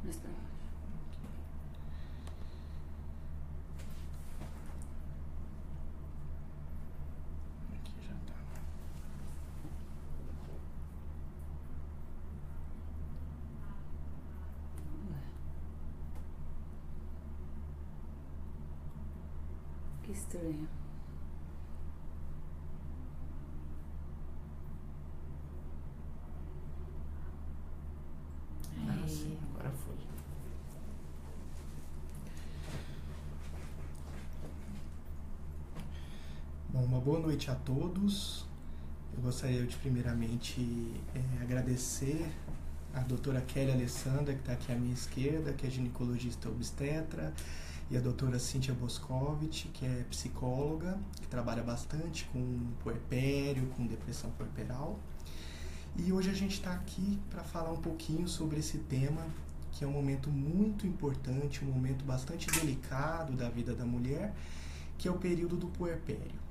Mais pra baixo. Aqui já tá. Que estranho. Ah, sim, agora foi. Bom, uma boa noite a todos. Eu gostaria de primeiramente agradecer a doutora Kelly Alessandra, que está aqui à minha esquerda, que é ginecologista obstetra, e a doutora Cíntia Boscovich, que é psicóloga, que trabalha bastante com puerpério, com depressão puerperal. E hoje a gente está aqui para falar um pouquinho sobre esse tema, que é um momento muito importante, um momento bastante delicado da vida da mulher, que é o período do puerpério.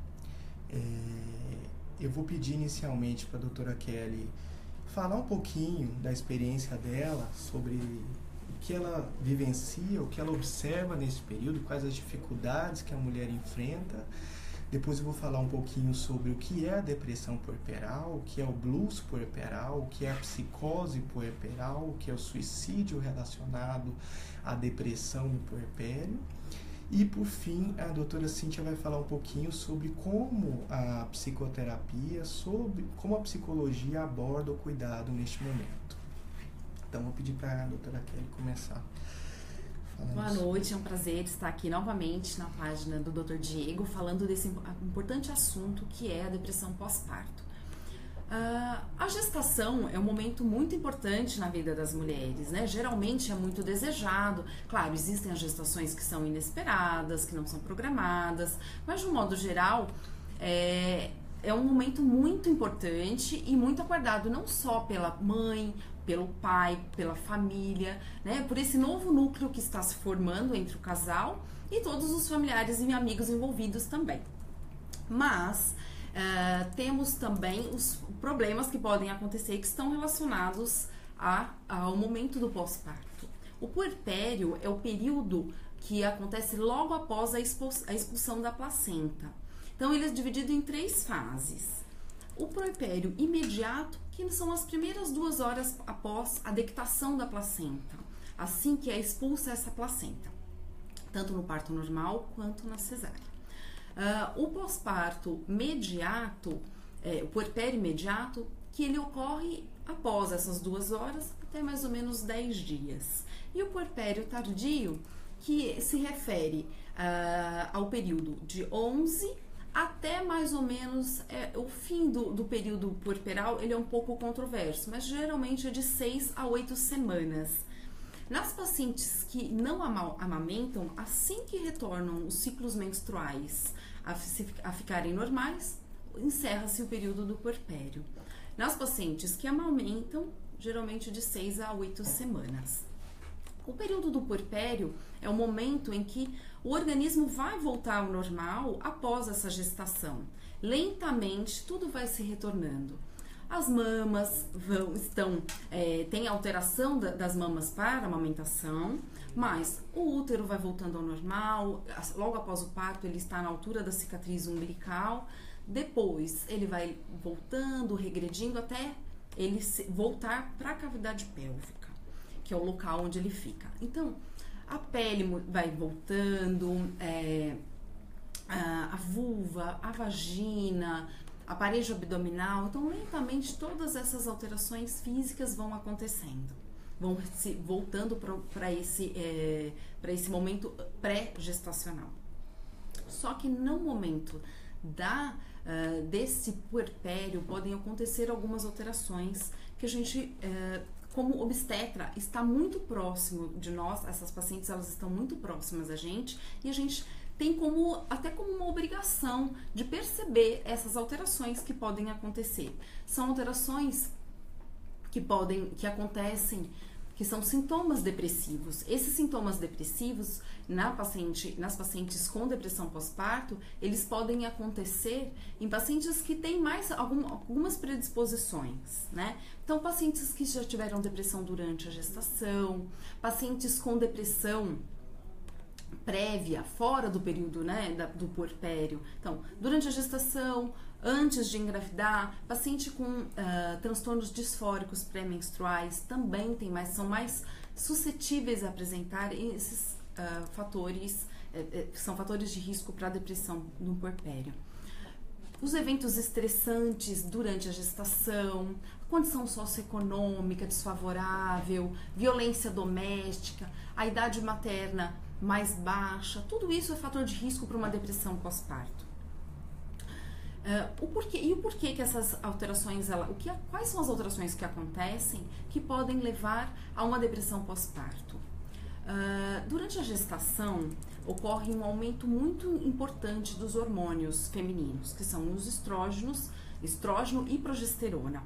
Eu vou pedir inicialmente para a doutora Kelly falar um pouquinho da experiência dela, sobre o que ela vivencia, o que ela observa nesse período, quais as dificuldades que a mulher enfrenta. Depois eu vou falar um pouquinho sobre o que é a depressão puerperal, o que é o blues puerperal, o que é a psicose puerperal, o que é o suicídio relacionado à depressão no puerpério. E, por fim, a doutora Cíntia vai falar um pouquinho sobre como a psicoterapia, sobre como a psicologia aborda o cuidado neste momento. Então, vou pedir para a doutora Kelly começar. Boa noite, é um prazer estar aqui novamente na página do Dr. Diego, falando desse importante assunto que é a depressão pós-parto. A gestação é um momento muito importante na vida das mulheres, né? Geralmente é muito desejado. Claro, existem as gestações que são inesperadas, que não são programadas, mas de um modo geral é um momento muito importante e muito aguardado, não só pela mãe, pelo pai, pela família, né? Por esse novo núcleo que está se formando entre o casal e todos os familiares e amigos envolvidos também. Mas temos também os problemas que podem acontecer que estão relacionados ao momento do pós-parto. O puerpério é o período que acontece logo após a expulsão da placenta. Então, ele é dividido em 3 fases. O puerpério imediato, que são as primeiras 2 horas após a dectação da placenta, assim que é expulsa essa placenta, tanto no parto normal quanto na cesárea. O pós-parto mediato, o puerpério imediato, que ele ocorre após essas 2 horas até mais ou menos 10 dias. E o puerpério tardio, que se refere ao período de 11 até mais ou menos o fim do período puerperal. Ele é um pouco controverso, mas geralmente é de 6 a 8 semanas. Nas pacientes que não amamentam, assim que retornam os ciclos menstruais a ficarem normais, encerra-se o período do puerpério. Nas pacientes que amamentam, geralmente de 6 a 8 semanas. O período do puerpério é o momento em que o organismo vai voltar ao normal após essa gestação. Lentamente, tudo vai se retornando. As mamas tem alteração das mamas para a amamentação, mas o útero vai voltando ao normal. Logo após o parto, ele está na altura da cicatriz umbilical. Depois, ele vai voltando, regredindo, até ele voltar para a cavidade pélvica, que é o local onde ele fica. Então, a pele vai voltando, a vulva, a vagina, a parede abdominal. Então, lentamente, todas essas alterações físicas vão acontecendo, vão se voltando para esse momento pré-gestacional. Só que no momento desse puerpério podem acontecer algumas alterações que a gente, como obstetra, está muito próximo de nós. Essas pacientes, elas estão muito próximas a gente, e a gente tem até como uma obrigação de perceber essas alterações que podem acontecer. São alterações que acontecem, que que são sintomas depressivos. Esses sintomas depressivos, nas pacientes com depressão pós-parto, eles podem acontecer em pacientes que têm algumas predisposições, né? Então, pacientes que já tiveram depressão durante a gestação, pacientes com depressão prévia, fora do período, né, do puerpério. Então, durante a gestação, antes de engravidar, paciente com transtornos disfóricos pré-menstruais também são mais suscetíveis a apresentar esses fatores, são fatores de risco para a depressão no puerpério. Os eventos estressantes durante a gestação, condição socioeconômica desfavorável, violência doméstica, a idade materna mais baixa, tudo isso é fator de risco para uma depressão pós-parto. O porquê que essas alterações, quais são as alterações que acontecem que podem levar a uma depressão pós-parto? Durante a gestação, ocorre um aumento muito importante dos hormônios femininos, que são os estrógeno e progesterona.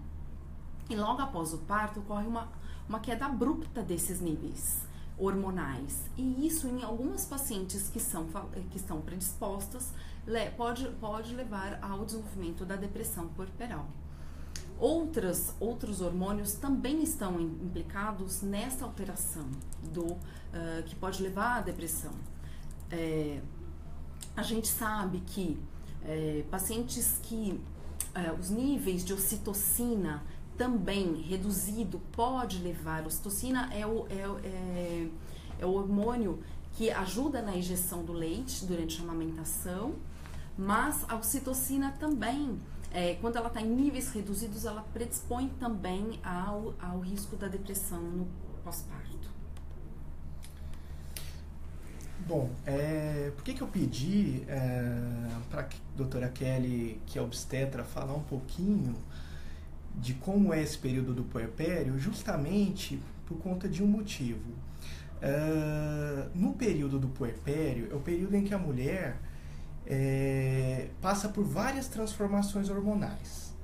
E logo após o parto, ocorre uma queda abrupta desses níveis hormonais. E isso, em algumas pacientes que estão predispostas, pode levar ao desenvolvimento da depressão puerperal. Outros hormônios também estão implicados nessa alteração que pode levar à depressão. A gente sabe que pacientes que os níveis de ocitocina também reduzido pode levar. A ocitocina é o hormônio que ajuda na injeção do leite durante a amamentação, mas a ocitocina também, quando ela está em níveis reduzidos, ela predispõe também ao risco da depressão no pós-parto. Bom, por que eu pedi para a doutora Kelly, que é obstetra, falar um pouquinho de como é esse período do puerpério? Justamente por conta de um motivo. No período do puerpério, é o período em que a mulher passa por várias transformações hormonais.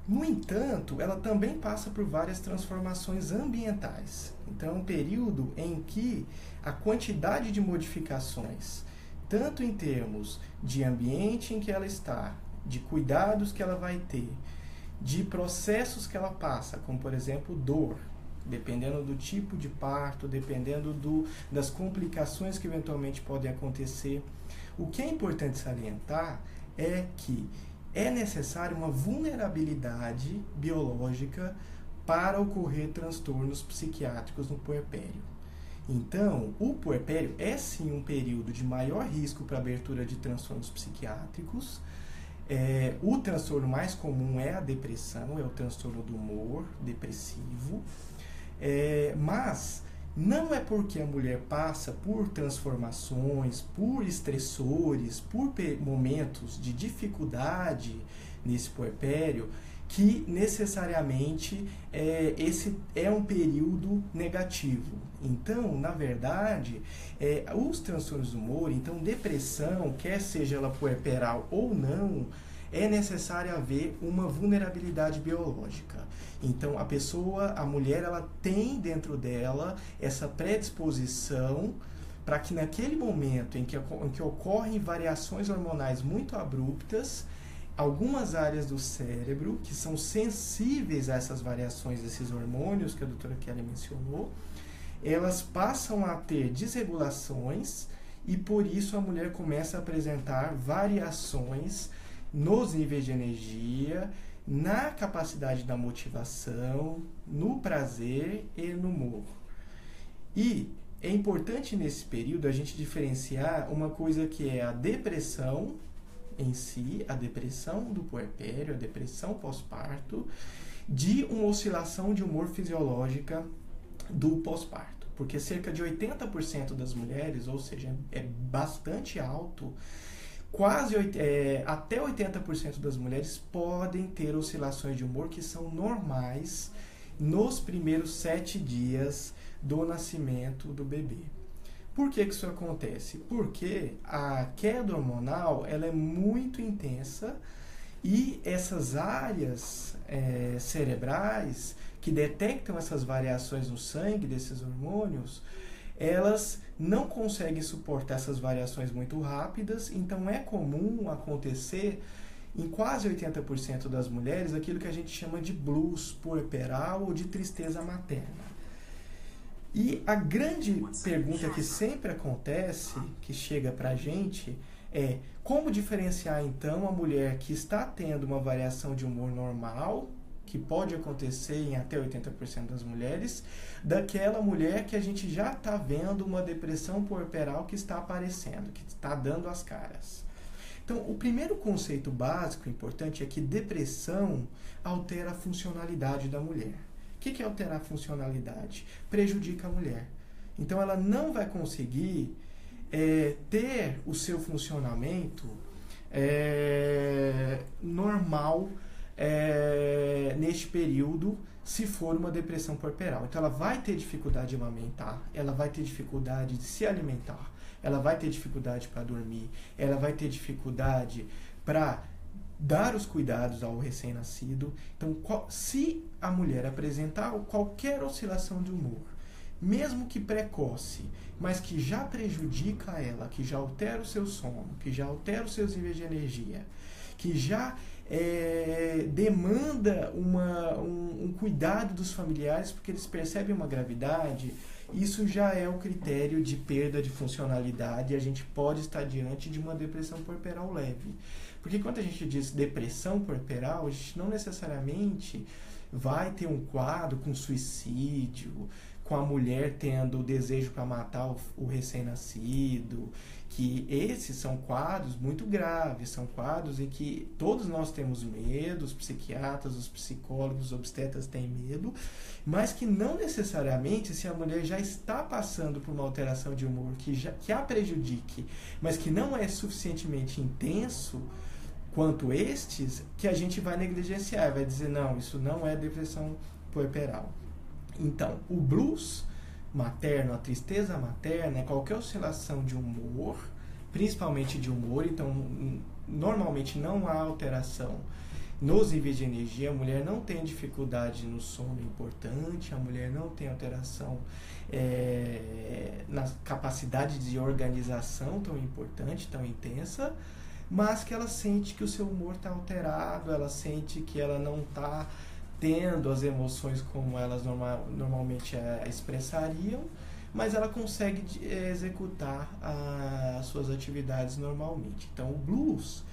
No entanto, ela também passa por várias transformações ambientais. Então, é um período em que a quantidade de modificações, tanto em termos de ambiente em que ela está, de cuidados que ela vai ter, de processos que ela passa, como por exemplo dor, dependendo do tipo de parto, dependendo das complicações que eventualmente podem acontecer. O que é importante salientar é que é necessária uma vulnerabilidade biológica para ocorrer transtornos psiquiátricos no puerpério. Então, o puerpério é sim um período de maior risco para abertura de transtornos psiquiátricos. O transtorno mais comum é a depressão, é o transtorno do humor depressivo, mas não é porque a mulher passa por transformações, por estressores, por momentos de dificuldade nesse puerpério, que necessariamente esse é um período negativo. Então, na verdade, os transtornos do humor, então depressão, quer seja ela puerperal ou não, é necessário haver uma vulnerabilidade biológica. Então, a mulher, ela tem dentro dela essa predisposição para que naquele momento em que ocorrem variações hormonais muito abruptas, algumas áreas do cérebro que são sensíveis a essas variações desses hormônios que a doutora Kelly mencionou, elas passam a ter desregulações e por isso a mulher começa a apresentar variações nos níveis de energia, na capacidade da motivação, no prazer e no humor. E é importante nesse período a gente diferenciar uma coisa que é a depressão em si, a depressão do puerpério, a depressão pós-parto, de uma oscilação de humor fisiológica do pós-parto. Porque cerca de 80% das mulheres, ou seja, é bastante alto, até 80% das mulheres podem ter oscilações de humor que são normais nos primeiros 7 dias do nascimento do bebê. Por que isso acontece? Porque a queda hormonal ela é muito intensa E essas áreas cerebrais que detectam essas variações no sangue desses hormônios, elas não conseguem suportar essas variações muito rápidas, então é comum acontecer em quase 80% das mulheres aquilo que a gente chama de blues puerperal ou de tristeza materna. E a grande pergunta que sempre acontece, que chega pra gente, é como diferenciar então a mulher que está tendo uma variação de humor normal, que pode acontecer em até 80% das mulheres, daquela mulher que a gente já está vendo uma depressão puerperal que está aparecendo, que está dando as caras. Então, o primeiro conceito básico importante é que depressão altera a funcionalidade da mulher. O que é alterar a funcionalidade? Prejudica a mulher. Então, ela não vai conseguir ter o seu funcionamento normal neste período, se for uma depressão puerperal. Então, ela vai ter dificuldade de amamentar, ela vai ter dificuldade de se alimentar, ela vai ter dificuldade para dormir, ela vai ter dificuldade para dar os cuidados ao recém-nascido. Então, se a mulher apresentar qualquer oscilação de humor, mesmo que precoce, mas que já prejudica ela, que já altera o seu sono, que já altera os seus níveis de energia, que já demanda um cuidado dos familiares, porque eles percebem uma gravidade, isso já é o critério de perda de funcionalidade e a gente pode estar diante de uma depressão puerperal leve. Porque quando a gente diz depressão puerperal, a gente não necessariamente vai ter um quadro com suicídio, com a mulher tendo o desejo para matar o recém-nascido, que esses são quadros muito graves, são quadros em que todos nós temos medo, os psiquiatras, os psicólogos, os obstetras têm medo, mas que não necessariamente, se a mulher já está passando por uma alteração de humor que a prejudique, mas que não é suficientemente intenso quanto estes, que a gente vai negligenciar, vai dizer, não, isso não é depressão puerperal. Então, o blues materno, a tristeza materna, é qualquer oscilação de humor, principalmente de humor, então normalmente não há alteração nos níveis de energia, a mulher não tem dificuldade no sono importante, a mulher não tem alteração na capacidade de organização tão importante, tão intensa, mas que ela sente que o seu humor está alterado, ela sente que ela não está tendo as emoções como elas normalmente expressariam, mas ela consegue executar as suas atividades normalmente. Então, o blues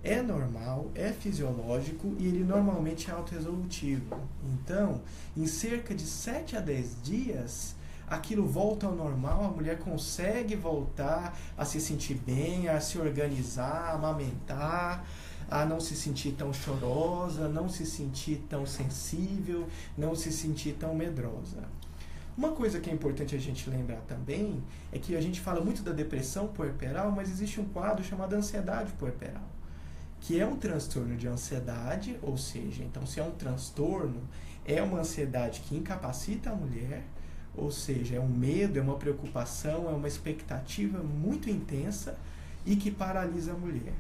é normal, é fisiológico e ele normalmente é autoresolutivo. Então, em cerca de 7 a 10 dias, aquilo volta ao normal, a mulher consegue voltar a se sentir bem, a se organizar, a amamentar, a não se sentir tão chorosa, não se sentir tão sensível, não se sentir tão medrosa. Uma coisa que é importante a gente lembrar também é que a gente fala muito da depressão puerperal, mas existe um quadro chamado ansiedade puerperal, que é um transtorno de ansiedade, ou seja, então se é um transtorno, é uma ansiedade que incapacita a mulher, ou seja, é um medo, é uma preocupação, é uma expectativa muito intensa e que paralisa a mulher,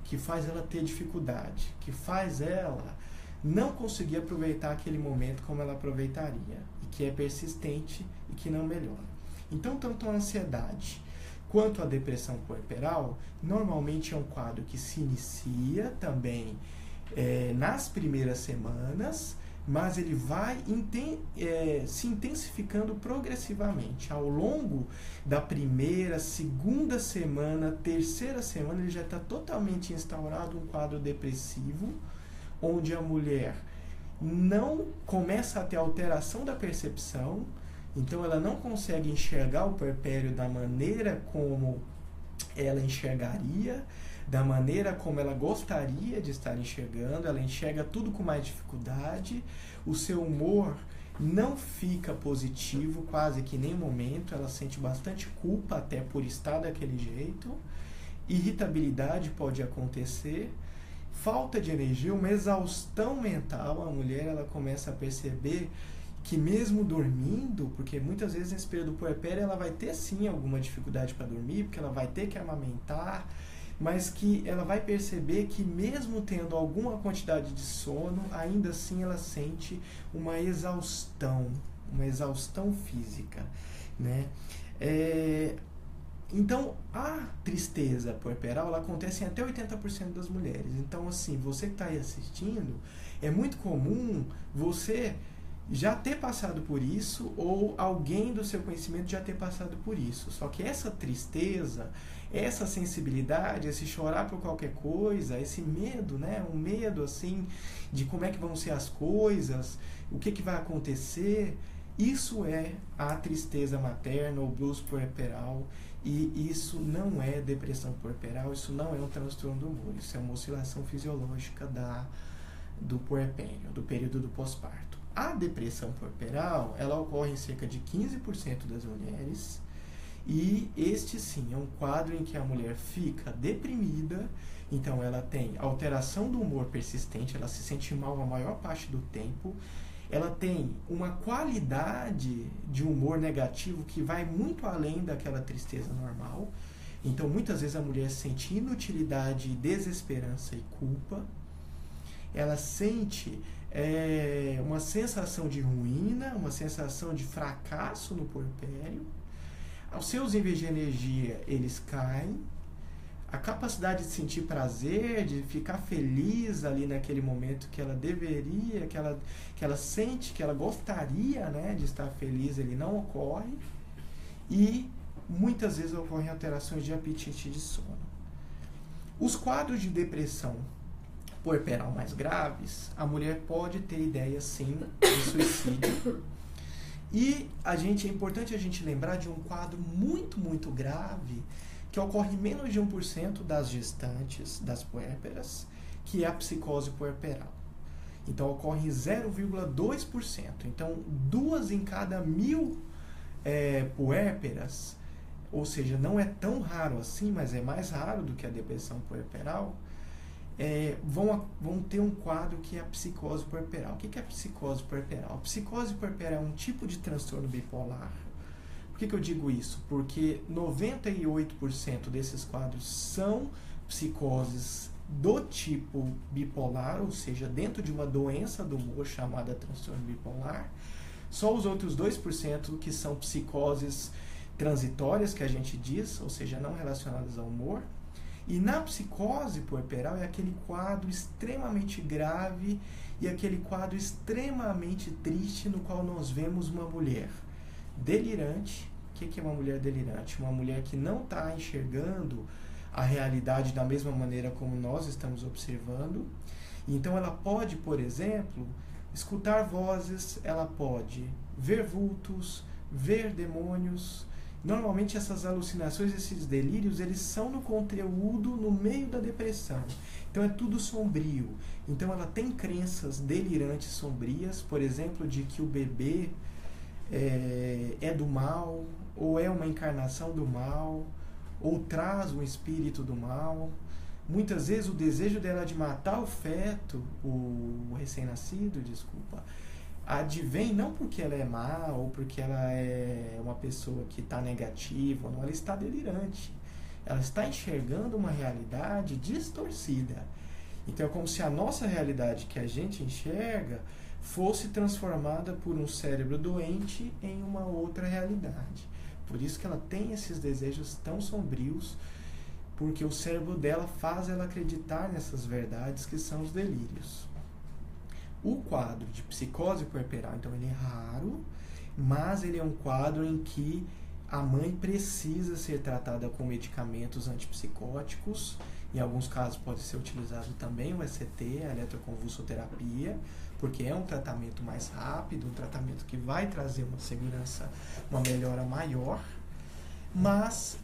que faz ela ter dificuldade, que faz ela não conseguir aproveitar aquele momento como ela aproveitaria, e que é persistente e que não melhora. Então, tanto a ansiedade quanto a depressão puerperal, normalmente é um quadro que se inicia também nas primeiras semanas, mas ele vai se intensificando progressivamente. Ao longo da primeira, segunda semana, terceira semana, ele já está totalmente instaurado um quadro depressivo, onde a mulher não começa a ter alteração da percepção, então ela não consegue enxergar o puerpério da maneira como ela enxergaria, da maneira como ela gostaria de estar enxergando, ela enxerga tudo com mais dificuldade, o seu humor não fica positivo quase que em nenhum momento, ela sente bastante culpa até por estar daquele jeito, irritabilidade pode acontecer, falta de energia, uma exaustão mental, a mulher ela começa a perceber que mesmo dormindo, porque muitas vezes nesse período puerpério ela vai ter sim alguma dificuldade para dormir, porque ela vai ter que amamentar, mas que ela vai perceber que mesmo tendo alguma quantidade de sono, ainda assim ela sente uma exaustão física, né? Então, a tristeza puerperal, ela acontece em até 80% das mulheres. Então, assim, você que está aí assistindo, é muito comum você já ter passado por isso ou alguém do seu conhecimento já ter passado por isso. Só que essa tristeza, essa sensibilidade, esse chorar por qualquer coisa, esse medo, né? Um medo, assim, de como é que vão ser as coisas, o que vai acontecer, isso é a tristeza materna ou blues puerperal. E isso não é depressão puerperal, isso não é um transtorno do humor, isso é uma oscilação fisiológica do puerpério, do período do pós-parto. A depressão puerperal, ela ocorre em cerca de 15% das mulheres, e este sim é um quadro em que a mulher fica deprimida, então ela tem alteração do humor persistente, ela se sente mal a maior parte do tempo, ela tem uma qualidade de humor negativo que vai muito além daquela tristeza normal. Então, muitas vezes a mulher sente inutilidade, desesperança e culpa. Ela sente uma sensação de ruína, uma sensação de fracasso no puerpério. Os seus níveis de energia, eles caem. A capacidade de sentir prazer, de ficar feliz ali naquele momento que ela deveria, que ela sente, que ela gostaria, né, de estar feliz, ele não ocorre. E muitas vezes ocorrem alterações de apetite e de sono. Os quadros de depressão puerperal mais graves, a mulher pode ter ideia, sim, de suicídio. E é importante a gente lembrar de um quadro muito, muito grave, que ocorre em menos de 1% das gestantes, das puérperas, que é a psicose puerperal. Então, ocorre em 0,2%. Então, 2 em cada 1.000 puérperas, ou seja, não é tão raro assim, mas é mais raro do que a depressão puerperal, vão ter um quadro que é a psicose puerperal. O que é a psicose puerperal? A psicose puerperal é um tipo de transtorno bipolar. Por que eu digo isso? Porque 98% desses quadros são psicoses do tipo bipolar, ou seja, dentro de uma doença do humor chamada transtorno bipolar. Só os outros 2% que são psicoses transitórias, que a gente diz, ou seja, não relacionadas ao humor. E na psicose puerperal é aquele quadro extremamente grave e aquele quadro extremamente triste no qual nós vemos uma mulher delirante. O que é uma mulher delirante? Uma mulher que não está enxergando a realidade da mesma maneira como nós estamos observando. Então ela pode, por exemplo, escutar vozes, ela pode ver vultos, ver demônios. Normalmente essas alucinações, esses delírios, eles são no conteúdo, no meio da depressão. Então é tudo sombrio. Então ela tem crenças delirantes sombrias, por exemplo, de que o bebê é do mal, ou é uma encarnação do mal, ou traz um espírito do mal. Muitas vezes o desejo dela de matar o feto, o recém-nascido, advém não porque ela é má ou porque ela é uma pessoa que está negativa, não, ela está delirante. Ela está enxergando uma realidade distorcida. Então é como se a nossa realidade que a gente enxerga fosse transformada por um cérebro doente em uma outra realidade. Por isso que ela tem esses desejos tão sombrios, porque o cérebro dela faz ela acreditar nessas verdades que são os delírios. O quadro de psicose puerperal, então, ele é raro, mas ele é um quadro em que a mãe precisa ser tratada com medicamentos antipsicóticos. Em alguns casos pode ser utilizado também o ECT, a eletroconvulsoterapia, porque é um tratamento mais rápido, um tratamento que vai trazer uma segurança, uma melhora maior. Mas,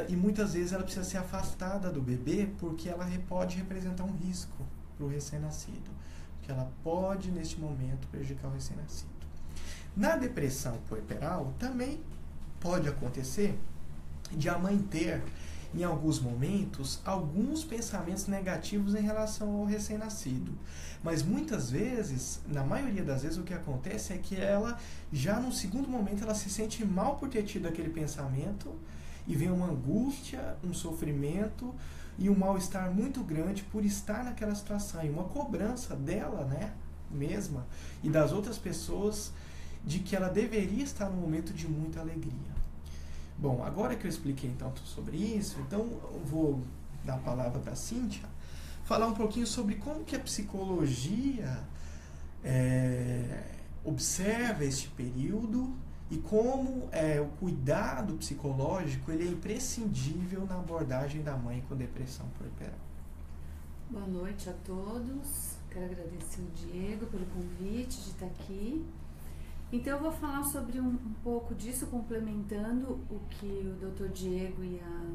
e muitas vezes ela precisa ser afastada do bebê porque ela pode representar um risco para o recém-nascido. Porque ela pode, neste momento, prejudicar o recém-nascido. Na depressão puerperal, também pode acontecer de a mãe ter, em alguns momentos, alguns pensamentos negativos em relação ao recém-nascido. Mas muitas vezes, na maioria das vezes, o que acontece é que ela, já no segundo momento, ela se sente mal por ter tido aquele pensamento e vem uma angústia, um sofrimento e um mal-estar muito grande por estar naquela situação, e uma cobrança dela, né, mesma, e das outras pessoas, de que ela deveria estar num momento de muita alegria. Bom, agora que eu expliquei tanto sobre isso, então eu vou dar a palavra para a Cíntia, falar um pouquinho sobre como que a psicologia observa este período e como o cuidado psicológico ele é imprescindível na abordagem da mãe com depressão puerperal. Boa noite a todos. Quero agradecer o Diego pelo convite de estar aqui. Então eu vou falar sobre um pouco disso, complementando o que o Dr. Diego e a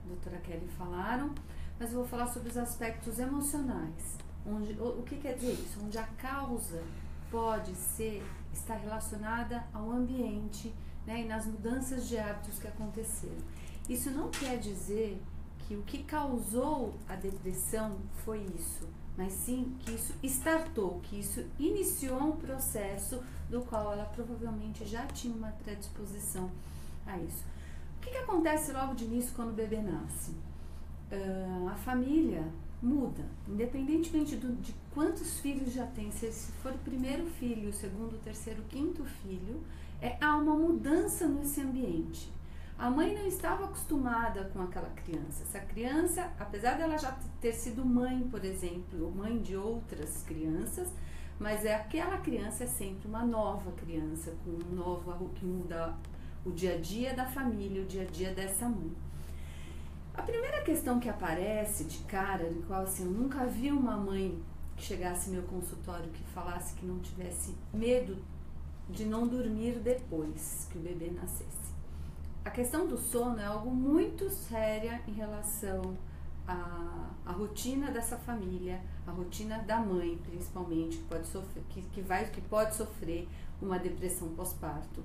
doutora Kelly falaram, mas eu vou falar sobre os aspectos emocionais. O que quer dizer isso? Onde a causa pode estar relacionada ao ambiente, né, e nas mudanças de hábitos que aconteceram. Isso não quer dizer que o que causou a depressão foi isso, mas sim que isso startou, que isso iniciou um processo do qual ela provavelmente já tinha uma predisposição a isso. O que acontece logo de início quando o bebê nasce? A família muda, independentemente de quantos filhos já tem, se for o primeiro filho, o segundo, o terceiro, o quinto filho, há uma mudança nesse ambiente. A mãe não estava acostumada com aquela criança. Essa criança, apesar dela já ter sido mãe, por exemplo, ou mãe de outras crianças, mas aquela criança é sempre uma nova criança, com um novo que muda o dia a dia da família, o dia a dia dessa mãe. A primeira questão que aparece de cara, de qual assim, eu nunca vi uma mãe que chegasse no meu consultório que falasse que não tivesse medo de não dormir depois que o bebê nascesse. A questão do sono é algo muito séria em relação à rotina dessa família, a rotina da mãe, principalmente, que pode sofrer, que pode sofrer uma depressão pós-parto.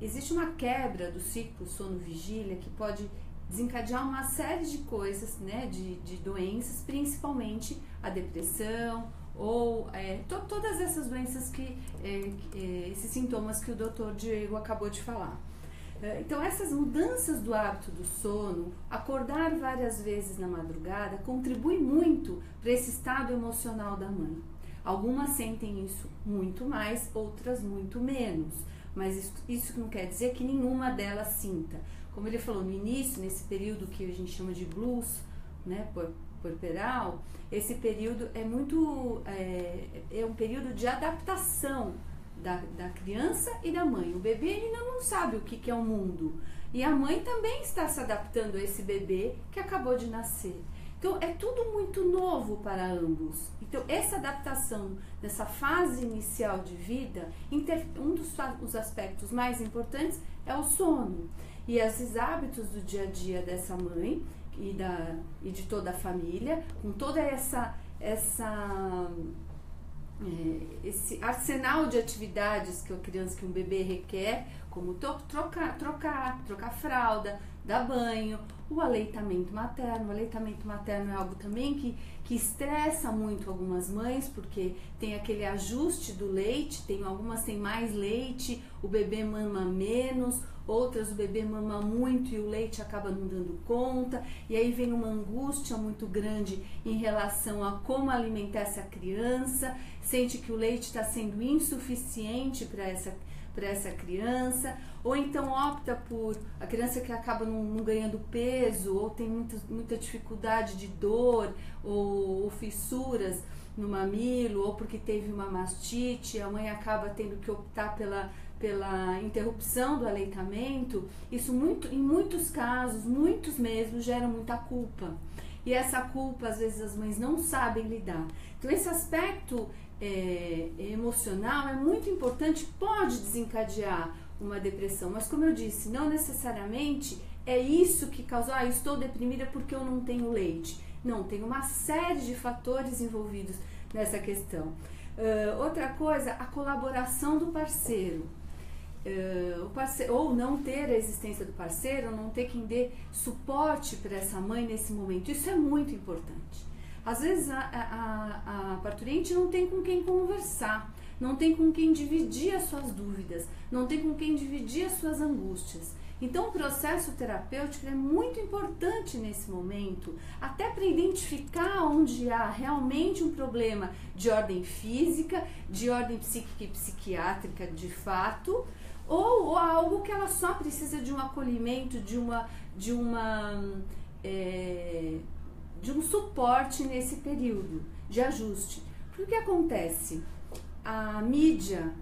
Existe uma quebra do ciclo sono-vigília que pode desencadear uma série de coisas, né, de doenças, principalmente a depressão ou todas essas doenças esses sintomas que o Dr. Diego acabou de falar. Então, essas mudanças do hábito do sono, acordar várias vezes na madrugada, contribui muito para esse estado emocional da mãe. Algumas sentem isso muito mais, outras muito menos, mas isso não quer dizer que nenhuma delas sinta. Como ele falou no início, nesse período que a gente chama de blues, né, puerperal, esse período é um período de adaptação da criança e da mãe. O bebê ainda não sabe o que é o mundo. E a mãe também está se adaptando a esse bebê que acabou de nascer. Então, é tudo muito novo para ambos. Então, essa adaptação dessa fase inicial de vida, um dos aspectos mais importantes é o sono. E esses hábitos do dia a dia dessa mãe e de toda a família, com toda esse arsenal de atividades que a criança, que um bebê requer, como trocar fralda, dar banho, o aleitamento materno. O aleitamento materno é algo também que estressa muito algumas mães, porque tem aquele ajuste do leite, algumas têm mais leite, o bebê mama menos, outras o bebê mama muito e o leite acaba não dando conta, e aí vem uma angústia muito grande em relação a como alimentar essa criança, sente que o leite está sendo insuficiente para essa criança, ou então opta por a criança que acaba não ganhando peso, ou tem muita dificuldade de dor, ou fissuras no mamilo, ou porque teve uma mastite, a mãe acaba tendo que optar pela interrupção do aleitamento. Isso em muitos casos, muitos mesmo, gera muita culpa. E essa culpa, às vezes, as mães não sabem lidar. Então, esse aspecto emocional é muito importante, pode desencadear uma depressão, mas como eu disse, não necessariamente é isso que causa, estou deprimida porque eu não tenho leite. Não, tem uma série de fatores envolvidos nessa questão. Outra coisa, a colaboração do parceiro. Ou não ter a existência do parceiro, ou não ter quem dê suporte para essa mãe nesse momento. Isso é muito importante. Às vezes a parturiente não tem com quem conversar, não tem com quem dividir as suas dúvidas, não tem com quem dividir as suas angústias. Então o processo terapêutico é muito importante nesse momento, até para identificar onde há realmente um problema de ordem física, de ordem psíquica e psiquiátrica de fato, ou algo que ela só precisa de um acolhimento, de um suporte nesse período de ajuste. Porque o que acontece? A mídia,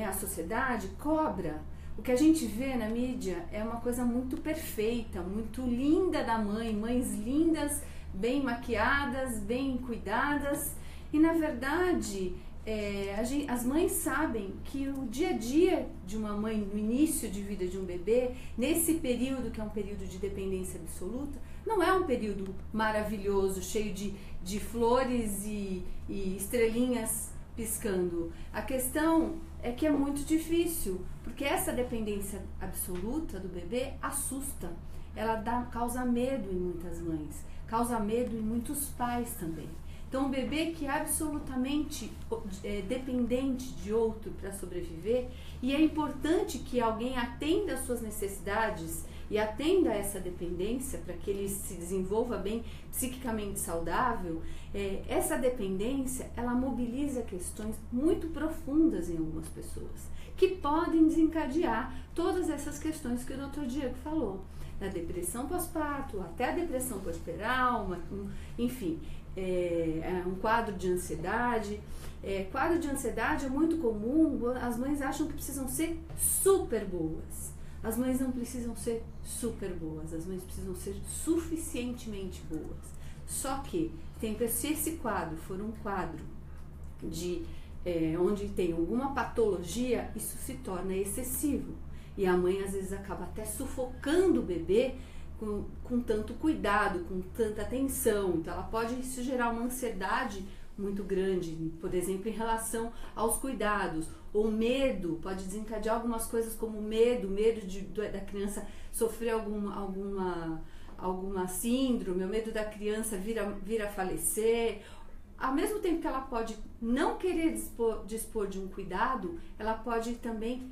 a sociedade cobra. O que a gente vê na mídia é uma coisa muito perfeita, muito linda da mãe, mães lindas, bem maquiadas, bem cuidadas. E na verdade, as mães sabem que o dia a dia de uma mãe, no início de vida de um bebê, nesse período que é um período de dependência absoluta, não é um período maravilhoso, cheio de flores e estrelinhas piscando. A questão é que é muito difícil, porque essa dependência absoluta do bebê assusta. Ela causa medo em muitas mães, causa medo em muitos pais também. Então, um bebê que é absolutamente dependente de outro para sobreviver, e é importante que alguém atenda às suas necessidades e atenda a essa dependência para que ele se desenvolva bem, psiquicamente saudável, essa dependência, ela mobiliza questões muito profundas em algumas pessoas, que podem desencadear todas essas questões que o Dr. Diego falou, da depressão pós-parto, até a depressão pós-peral, enfim, um quadro de ansiedade. Quadro de ansiedade é muito comum, as mães acham que precisam ser super boas. As mães não precisam ser super boas, as mães precisam ser suficientemente boas. Só que, se esse quadro for um quadro onde tem alguma patologia, isso se torna excessivo. E a mãe às vezes acaba até sufocando o bebê com tanto cuidado, com tanta atenção. Então ela pode isso gerar uma ansiedade muito grande, por exemplo, em relação aos cuidados. Ou medo, pode desencadear algumas coisas como medo da criança sofrer alguma síndrome, o medo da criança vir a falecer. Ao mesmo tempo que ela pode não querer dispor de um cuidado, ela pode também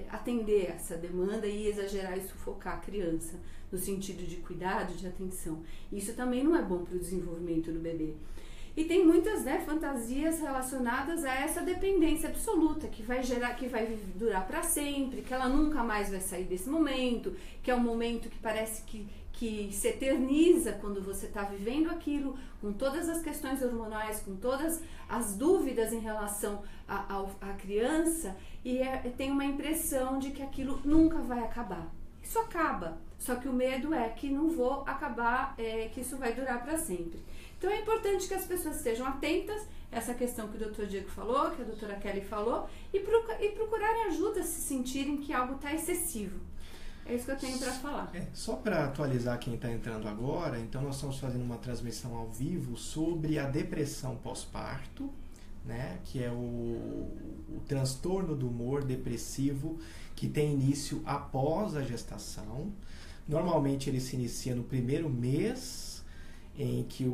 atender essa demanda e exagerar e sufocar a criança no sentido de cuidado, de atenção. Isso também não é bom para o desenvolvimento do bebê. E tem muitas fantasias relacionadas a essa dependência absoluta, que vai durar para sempre, que ela nunca mais vai sair desse momento, que é um momento que parece que se eterniza quando você está vivendo aquilo, com todas as questões hormonais, com todas as dúvidas em relação à criança, e tem uma impressão de que aquilo nunca vai acabar. Isso acaba, só que o medo é que não vou acabar, que isso vai durar para sempre. Então é importante que as pessoas estejam atentas a essa questão que o Dr. Diego falou, que a doutora Kelly falou, e procurarem ajuda se sentirem que algo está excessivo. É isso que eu tenho para falar. Só para atualizar quem está entrando agora, então nós estamos fazendo uma transmissão ao vivo sobre a depressão pós-parto, né, que é o transtorno do humor depressivo que tem início após a gestação. Normalmente ele se inicia no primeiro mês em que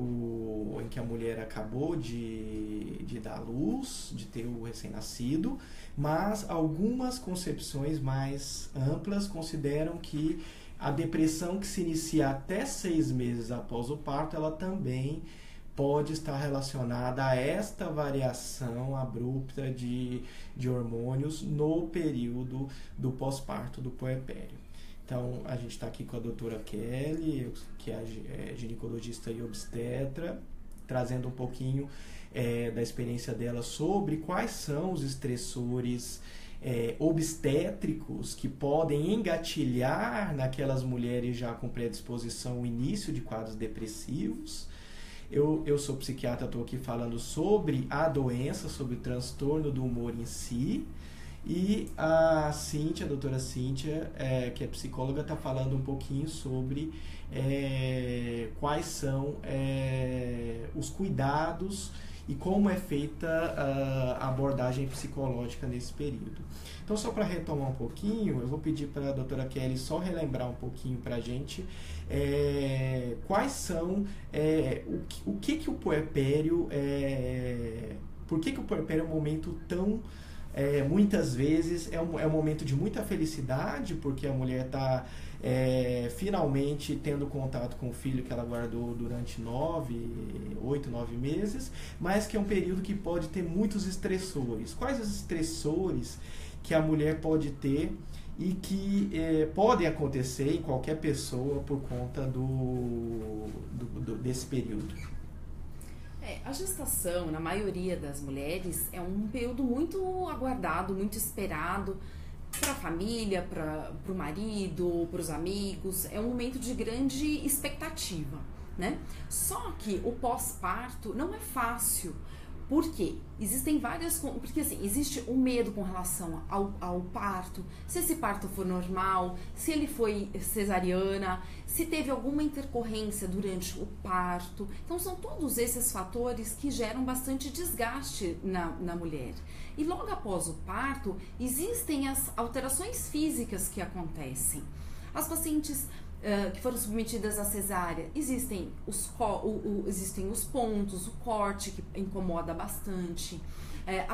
a mulher acabou de dar luz, de ter o recém-nascido, mas algumas concepções mais amplas consideram que a depressão que se inicia até 6 meses após o parto, ela também pode estar relacionada a esta variação abrupta de hormônios no período do pós-parto, do puerpério. Então, a gente está aqui com a doutora Kelly, que é ginecologista e obstetra, trazendo um pouquinho da experiência dela sobre quais são os estressores obstétricos que podem engatilhar naquelas mulheres já com predisposição o início de quadros depressivos. Eu sou psiquiatra, estou aqui falando sobre a doença, sobre o transtorno do humor em si. E a Cíntia, a doutora Cíntia, que é psicóloga, está falando um pouquinho sobre quais são os cuidados e como é feita a abordagem psicológica nesse período. Então, só para retomar um pouquinho, eu vou pedir para a doutora Kelly só relembrar um pouquinho para a gente quais são, o que o puerpério, por que o puerpério é um momento tão muitas vezes é um momento de muita felicidade, porque a mulher está finalmente tendo contato com o filho que ela guardou durante 8, 9 meses, mas que é um período que pode ter muitos estressores. Quais os estressores que a mulher pode ter e que podem acontecer em qualquer pessoa por conta desse período? A gestação, na maioria das mulheres, é um período muito aguardado, muito esperado para a família, para o marido, para os amigos. É um momento de grande expectativa, né? Só que o pós-parto não é fácil. Por quê? Existem várias... Porque assim, existe um medo com relação ao parto, se esse parto for normal, se ele foi cesariana, se teve alguma intercorrência durante o parto. Então são todos esses fatores que geram bastante desgaste na mulher. E logo após o parto, existem as alterações físicas que acontecem. As pacientes que foram submetidas à cesárea, existem os pontos, o corte que incomoda bastante.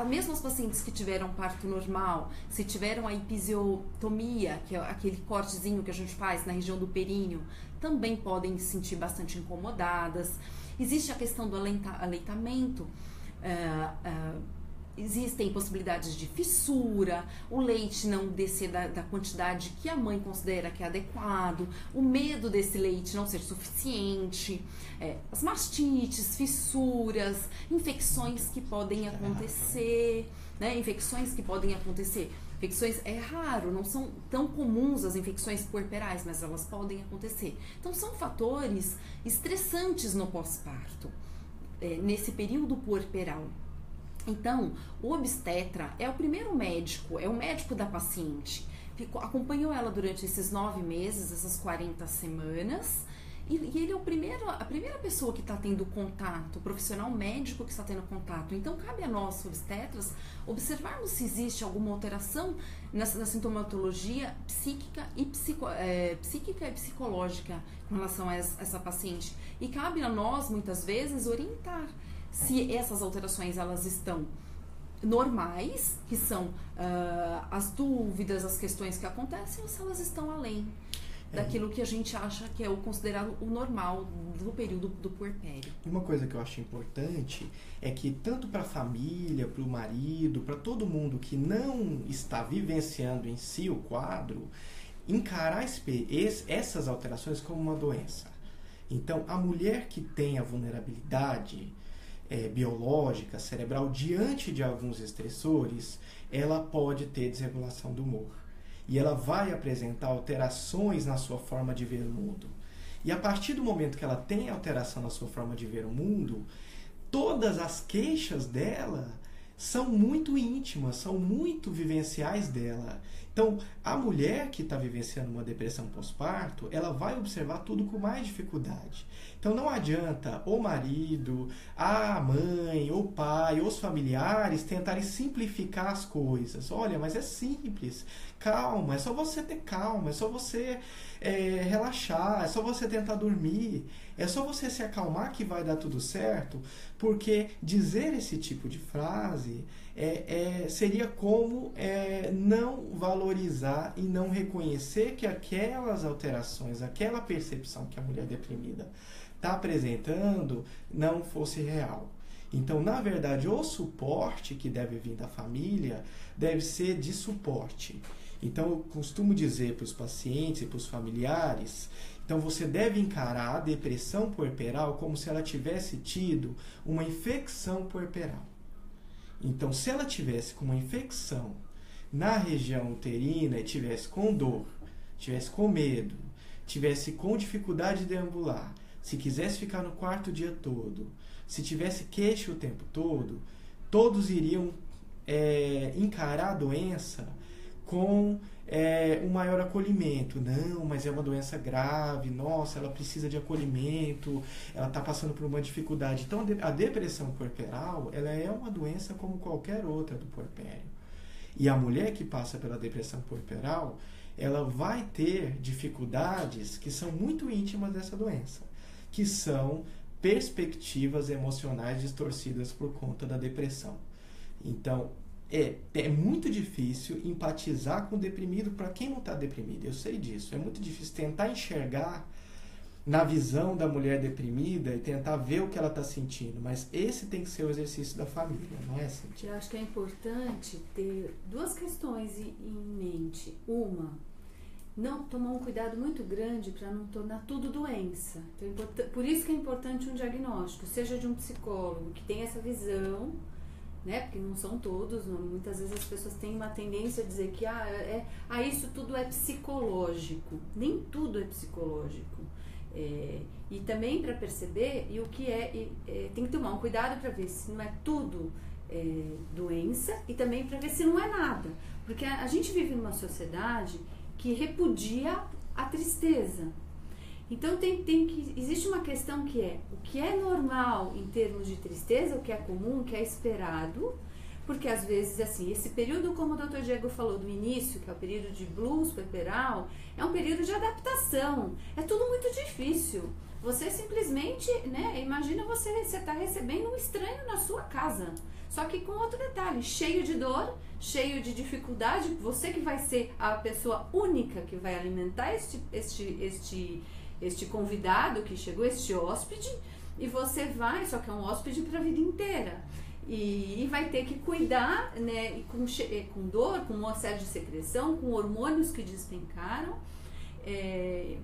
Mesmo as pacientes que tiveram parto normal, se tiveram a episiotomia, que é aquele cortezinho que a gente faz na região do períneo, também podem se sentir bastante incomodadas. Existe a questão do aleitamento. Existem possibilidades de fissura, o leite não descer da quantidade que a mãe considera que é adequado, o medo desse leite não ser suficiente, as mastites, fissuras, infecções que podem acontecer, né? Infecções é raro, não são tão comuns as infecções puerperais, mas elas podem acontecer. Então são fatores estressantes no pós-parto, nesse período puerperal. Então, o obstetra é o primeiro médico, é o médico da paciente. Acompanhou ela durante esses 9 meses, essas 40 semanas, e ele é a primeira pessoa que está tendo contato, o profissional médico que está tendo contato. Então, cabe a nós, obstetras, observarmos se existe alguma alteração na sintomatologia psíquica e psicológica com relação a essa paciente. E cabe a nós, muitas vezes, orientar se essas alterações elas estão normais, que são as dúvidas, as questões que acontecem, ou se elas estão além daquilo que a gente acha que é o considerado o normal do período do puerpério. Uma coisa que eu acho importante é que tanto para a família, para o marido, para todo mundo que não está vivenciando em si o quadro, encarar essas alterações como uma doença. Então, a mulher que tem a vulnerabilidade biológica, cerebral, diante de alguns estressores, ela pode ter desregulação do humor. E ela vai apresentar alterações na sua forma de ver o mundo. E a partir do momento que ela tem alteração na sua forma de ver o mundo, todas as queixas dela são muito íntimas, são muito vivenciais dela. Então, a mulher que está vivenciando uma depressão pós-parto, ela vai observar tudo com mais dificuldade. Então, não adianta o marido, a mãe, o pai, os familiares tentarem simplificar as coisas. Olha, mas é simples. Calma, é só você ter calma, é só você relaxar, é só você tentar dormir, é só você se acalmar que vai dar tudo certo, porque dizer esse tipo de frase seria como não valorizar e não reconhecer que aquelas alterações, aquela percepção que a mulher deprimida está apresentando não fosse real. Então, na verdade, o suporte que deve vir da família deve ser de suporte. Então, eu costumo dizer para os pacientes e para os familiares, então você deve encarar a depressão puerperal como se ela tivesse tido uma infecção puerperal. Então, se ela tivesse com uma infecção na região uterina e tivesse com dor, tivesse com medo, tivesse com dificuldade de deambular, se quisesse ficar no quarto o dia todo, se tivesse queixa o tempo todo, todos iriam encarar a doença com um maior acolhimento. Não, mas é uma doença grave, nossa, ela precisa de acolhimento, ela está passando por uma dificuldade. Então, a depressão puerperal, ela é uma doença como qualquer outra do puerpério. E a mulher que passa pela depressão puerperal, ela vai ter dificuldades que são muito íntimas dessa doença, que são perspectivas emocionais distorcidas por conta da depressão. Então, é muito difícil empatizar com o deprimido para quem não está deprimido. Eu sei disso. É muito difícil tentar enxergar na visão da mulher deprimida e tentar ver o que ela está sentindo. Mas esse tem que ser o exercício da família, não é, Cíntia? Eu acho que é importante ter duas questões em mente. Uma, não tomar um cuidado muito grande para não tornar tudo doença. Então, por isso que é importante um diagnóstico, seja de um psicólogo que tem essa visão, né? Porque não são todos, muitas vezes as pessoas têm uma tendência a dizer que isso tudo é psicológico. Nem tudo é psicológico. E também para perceber o que tem que tomar um cuidado para ver se não é tudo doença e também para ver se não é nada. Porque a gente vive numa sociedade que repudia a tristeza. Então existe uma questão que é o que é normal em termos de tristeza, o que é comum, o que é esperado, porque às vezes assim, esse período, como o Dr. Diego falou do início, que é o período de blues puerperal, é um período de adaptação, é tudo muito difícil. Você simplesmente, né, imagina você está recebendo um estranho na sua casa, só que com outro detalhe, cheio de dor, cheio de dificuldade, você que vai ser a pessoa única que vai alimentar este convidado que chegou, este hóspede, e você vai, só que é um hóspede para a vida inteira, e vai ter que cuidar, né, com dor, com uma série de secreção, com hormônios que despencaram. É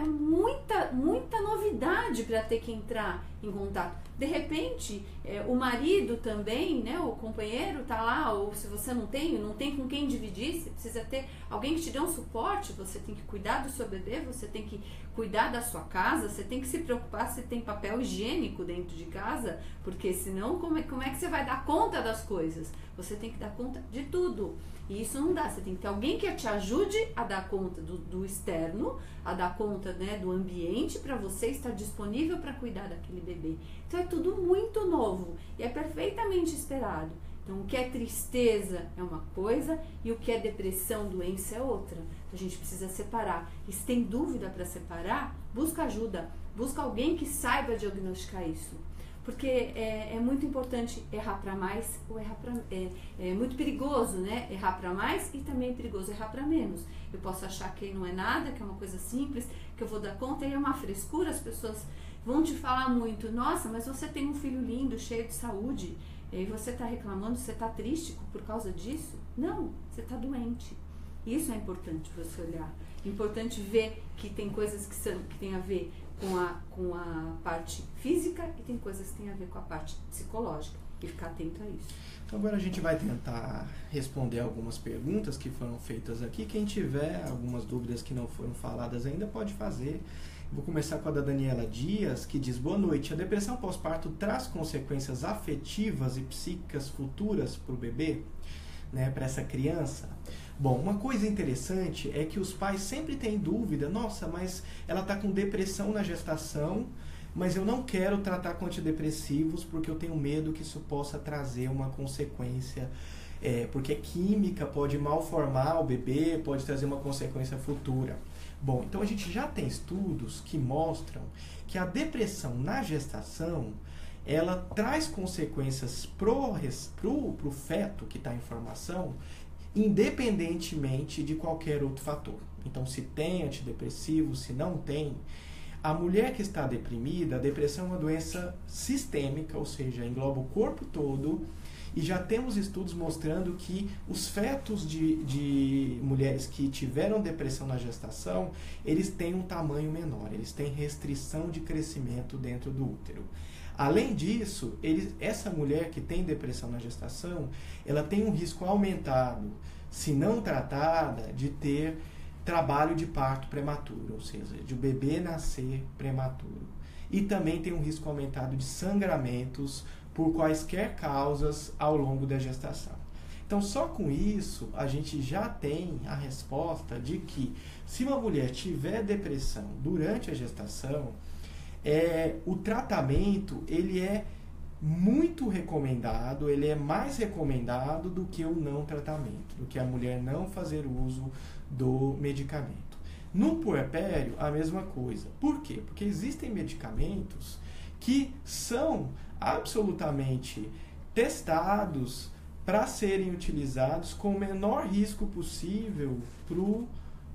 muita novidade para ter que entrar em contato. De repente, o marido também, né, o companheiro tá lá, ou se você não tem com quem dividir, você precisa ter alguém que te dê um suporte, você tem que cuidar do seu bebê, você tem que cuidar da sua casa, você tem que se preocupar se tem papel higiênico dentro de casa, porque senão como é que você vai dar conta das coisas? Você tem que dar conta de tudo. E isso não dá, você tem que ter alguém que te ajude a dar conta do externo, a dar conta, né, do ambiente, para você estar disponível para cuidar daquele bebê. Então é tudo muito novo e é perfeitamente esperado. Então o que é tristeza é uma coisa e o que é depressão, doença é outra. Então a gente precisa separar. E se tem dúvida para separar, busca ajuda, busca alguém que saiba diagnosticar isso. Porque é muito importante errar para mais ou errar para... É muito perigoso, né? Errar para mais e também é perigoso errar para menos. Eu posso achar que não é nada, que é uma coisa simples, que eu vou dar conta, e é uma frescura, as pessoas vão te falar muito, nossa, mas você tem um filho lindo, cheio de saúde, e você está reclamando, você está triste por causa disso? Não, você está doente. Isso é importante você olhar. É importante ver que tem coisas que tem a ver com a parte física e tem coisas que tem a ver com a parte psicológica, e ficar atento a isso. Então agora a gente vai tentar responder algumas perguntas que foram feitas aqui. Quem tiver algumas dúvidas que não foram faladas ainda pode fazer. Vou começar com a da Daniela Dias, que diz: boa noite, a depressão pós-parto traz consequências afetivas e psíquicas futuras para o bebê, né, para essa criança? Bom, uma coisa interessante é que os pais sempre têm dúvida, nossa, mas ela está com depressão na gestação, mas eu não quero tratar com antidepressivos porque eu tenho medo que isso possa trazer uma consequência, porque química pode malformar o bebê, pode trazer uma consequência futura. Bom, então a gente já tem estudos que mostram que a depressão na gestação, ela traz consequências pro feto que está em formação, independentemente de qualquer outro fator. Então, se tem antidepressivo, se não tem, a mulher que está deprimida, a depressão é uma doença sistêmica, ou seja, engloba o corpo todo, e já temos estudos mostrando que os fetos de mulheres que tiveram depressão na gestação, eles têm um tamanho menor, eles têm restrição de crescimento dentro do útero. Além disso, essa mulher que tem depressão na gestação, ela tem um risco aumentado, se não tratada, de ter trabalho de parto prematuro, ou seja, de o bebê nascer prematuro. E também tem um risco aumentado de sangramentos por quaisquer causas ao longo da gestação. Então, só com isso, a gente já tem a resposta de que se uma mulher tiver depressão durante a gestação, o tratamento ele é muito recomendado, ele é mais recomendado do que o não tratamento, do que a mulher não fazer uso do medicamento. No puerpério, a mesma coisa. Por quê? Porque existem medicamentos que são absolutamente testados para serem utilizados com o menor risco possível para o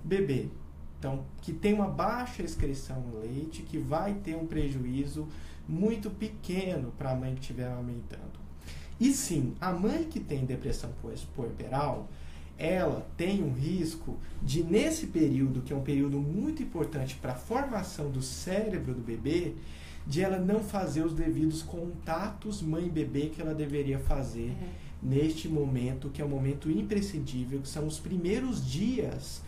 bebê. Então, que tem uma baixa excreção no leite, que vai ter um prejuízo muito pequeno para a mãe que estiver amamentando. E sim, a mãe que tem depressão puerperal, ela tem um risco de, nesse período, que é um período muito importante para a formação do cérebro do bebê, de ela não fazer os devidos contatos mãe-bebê que ela deveria fazer neste momento, que é um momento imprescindível, que são os primeiros dias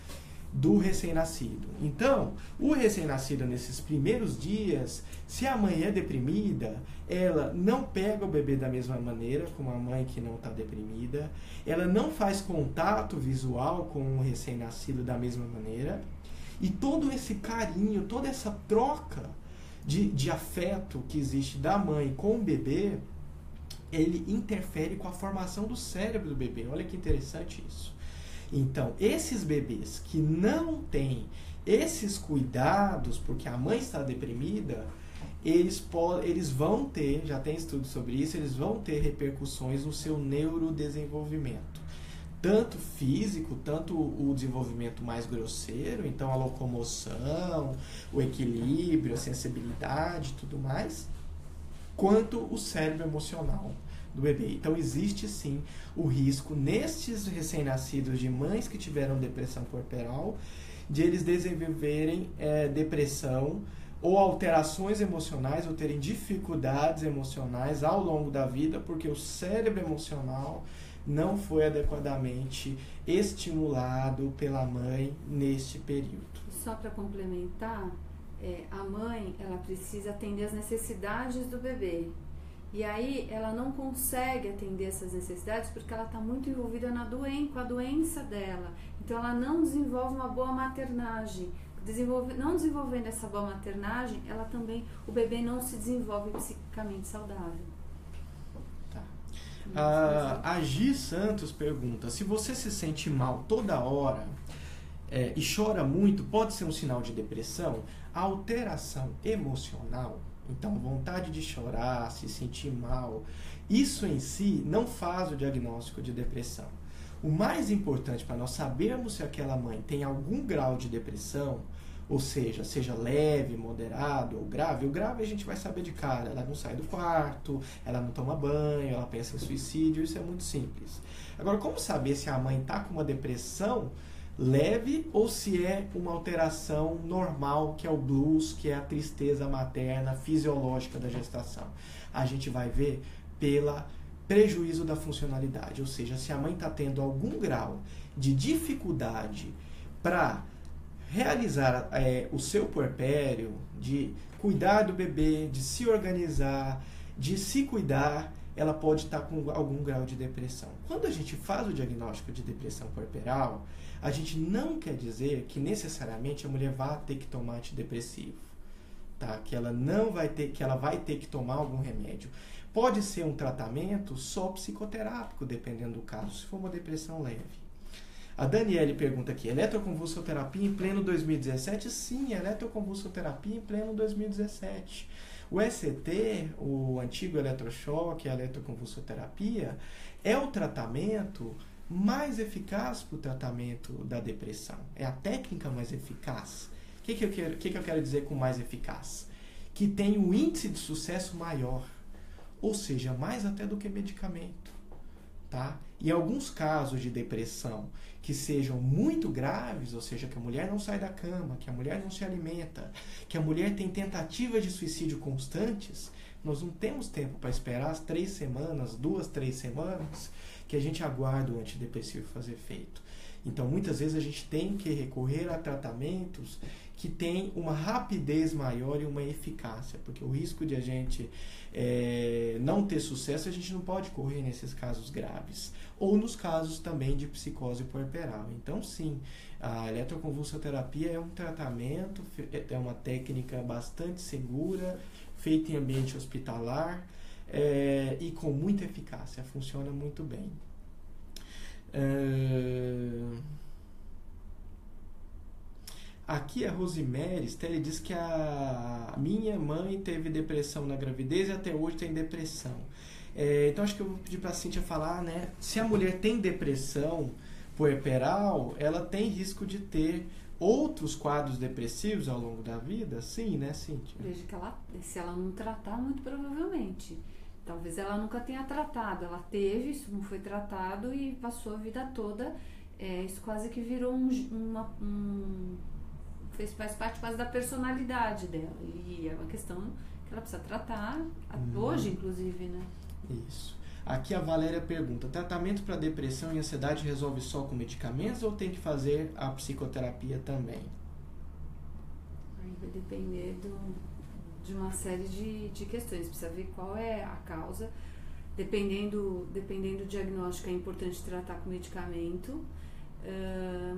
do recém-nascido. Então, o recém-nascido, nesses primeiros dias, se a mãe é deprimida, ela não pega o bebê da mesma maneira como a mãe que não está deprimida, ela não faz contato visual com o recém-nascido da mesma maneira, e todo esse carinho, toda essa troca de afeto que existe da mãe com o bebê, ele interfere com a formação do cérebro do bebê. Olha que interessante isso. Então, esses bebês que não têm esses cuidados, porque a mãe está deprimida, eles vão ter, já tem estudo sobre isso, eles vão ter repercussões no seu neurodesenvolvimento. Tanto físico, tanto o desenvolvimento mais grosseiro, então a locomoção, o equilíbrio, a sensibilidade e tudo mais, quanto o cérebro emocional do bebê. Então existe sim o risco nestes recém-nascidos de mães que tiveram depressão puerperal, de eles desenvolverem depressão ou alterações emocionais, ou terem dificuldades emocionais ao longo da vida, porque o cérebro emocional não foi adequadamente estimulado pela mãe neste período. Só para complementar, a mãe ela precisa atender as necessidades do bebê. E aí ela não consegue atender essas necessidades porque ela está muito envolvida com a doença dela. Então ela não desenvolve uma boa maternagem. Não desenvolvendo essa boa maternagem, o bebê não se desenvolve psicicamente saudável. A Gi Santos pergunta: se você se sente mal toda hora e chora muito, pode ser um sinal de depressão? A alteração emocional, então vontade de chorar, se sentir mal, isso em si não faz o diagnóstico de depressão. O mais importante para nós sabermos se aquela mãe tem algum grau de depressão, ou seja leve, moderado ou grave. O grave a gente vai saber de cara, ela não sai do quarto, ela não toma banho, ela pensa em suicídio, isso é muito simples. Agora, como saber se a mãe está com uma depressão leve ou se é uma alteração normal, que é o blues, que é a tristeza materna fisiológica da gestação? A gente vai ver pela prejuízo da funcionalidade, ou seja, se a mãe está tendo algum grau de dificuldade para realizar o seu puerpério, de cuidar do bebê, de se organizar, de se cuidar, ela pode estar com algum grau de depressão. Quando a gente faz o diagnóstico de depressão puerperal, a gente não quer dizer que necessariamente a mulher vai ter que tomar antidepressivo, tá? Que ela vai ter que tomar algum remédio. Pode ser um tratamento só psicoterápico, dependendo do caso, se for uma depressão leve. A Daniele pergunta aqui: eletroconvulsoterapia em pleno 2017? Sim, eletroconvulsoterapia em pleno 2017. O ECT, o antigo eletrochoque, a eletroconvulsoterapia, é o tratamento mais eficaz para o tratamento da depressão. É a técnica mais eficaz. O que eu quero dizer com mais eficaz? Que tem um índice de sucesso maior, ou seja, mais até do que medicamento. Tá? Em alguns casos de depressão que sejam muito graves, ou seja, que a mulher não sai da cama, que a mulher não se alimenta, que a mulher tem tentativas de suicídio constantes, nós não temos tempo para esperar as 3 semanas, 2, 3 semanas, que a gente aguarda o antidepressivo fazer efeito. Então, muitas vezes a gente tem que recorrer a tratamentos que têm uma rapidez maior e uma eficácia, porque o risco de a gente não ter sucesso, a gente não pode correr nesses casos graves, ou nos casos também de psicose puerperal. Então, sim, a eletroconvulsoterapia é um tratamento, é uma técnica bastante segura, feita em ambiente hospitalar e com muita eficácia, funciona muito bem. Aqui a Rosemary Stelle diz que a minha mãe teve depressão na gravidez e até hoje tem depressão. Então acho que eu vou pedir para a Cíntia falar, né? Se a mulher tem depressão puerperal, ela tem risco de ter outros quadros depressivos ao longo da vida? Sim, né, Cíntia? Veja que se ela não tratar, muito provavelmente. Talvez ela nunca tenha tratado. Ela teve, isso não foi tratado e passou a vida toda. Isso quase que virou faz parte quase da personalidade dela. E é uma questão que ela precisa tratar, hoje inclusive, né? Isso. Aqui a Valéria pergunta, tratamento para depressão e ansiedade resolve só com medicamentos ou tem que fazer a psicoterapia também? Aí vai depender de uma série de questões. Precisa ver qual é a causa. Dependendo do diagnóstico, é importante tratar com medicamento.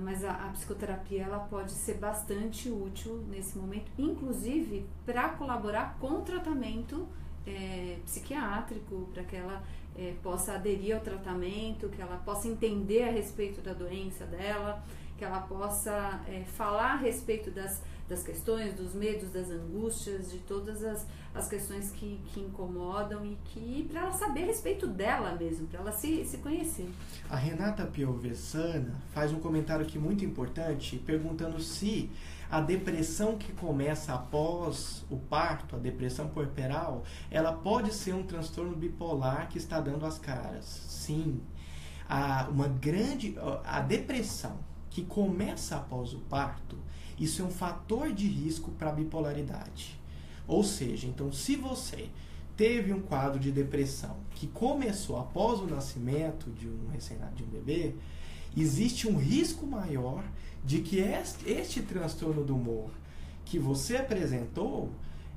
Mas a psicoterapia ela pode ser bastante útil nesse momento, inclusive para colaborar com o tratamento psiquiátrico, para que ela possa aderir ao tratamento, que ela possa entender a respeito da doença dela, que ela possa falar a respeito das questões, dos medos, das angústias, de todas as questões que incomodam e para ela saber a respeito dela mesmo, para ela se conhecer. A Renata Piovessana faz um comentário aqui muito importante, perguntando se a depressão que começa após o parto, a depressão puerperal, ela pode ser um transtorno bipolar que está dando as caras. Sim. A depressão que começa após o parto, isso é um fator de risco para a bipolaridade. Ou seja, então se você teve um quadro de depressão que começou após o nascimento de um bebê, existe um risco maior de que este transtorno do humor que você apresentou,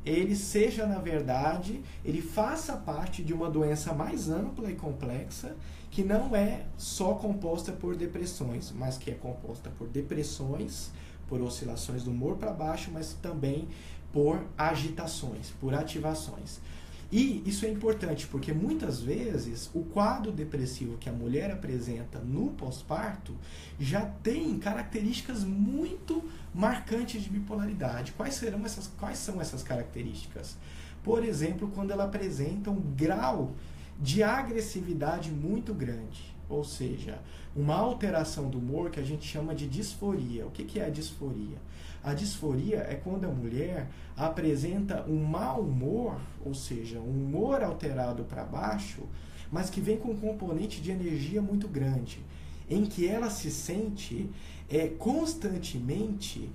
ele seja, na verdade, ele faça parte de uma doença mais ampla e complexa, que não é só composta por depressões, mas que é composta por depressões, por oscilações do humor para baixo, mas também por agitações, por ativações. E isso é importante porque muitas vezes o quadro depressivo que a mulher apresenta no pós-parto já tem características muito marcantes de bipolaridade. Quais são essas características? Por exemplo, quando ela apresenta um grau de agressividade muito grande, ou seja, uma alteração do humor que a gente chama de disforia. O que é a disforia? A disforia é quando a mulher apresenta um mau humor, ou seja, um humor alterado para baixo, mas que vem com um componente de energia muito grande, em que ela se sente constantemente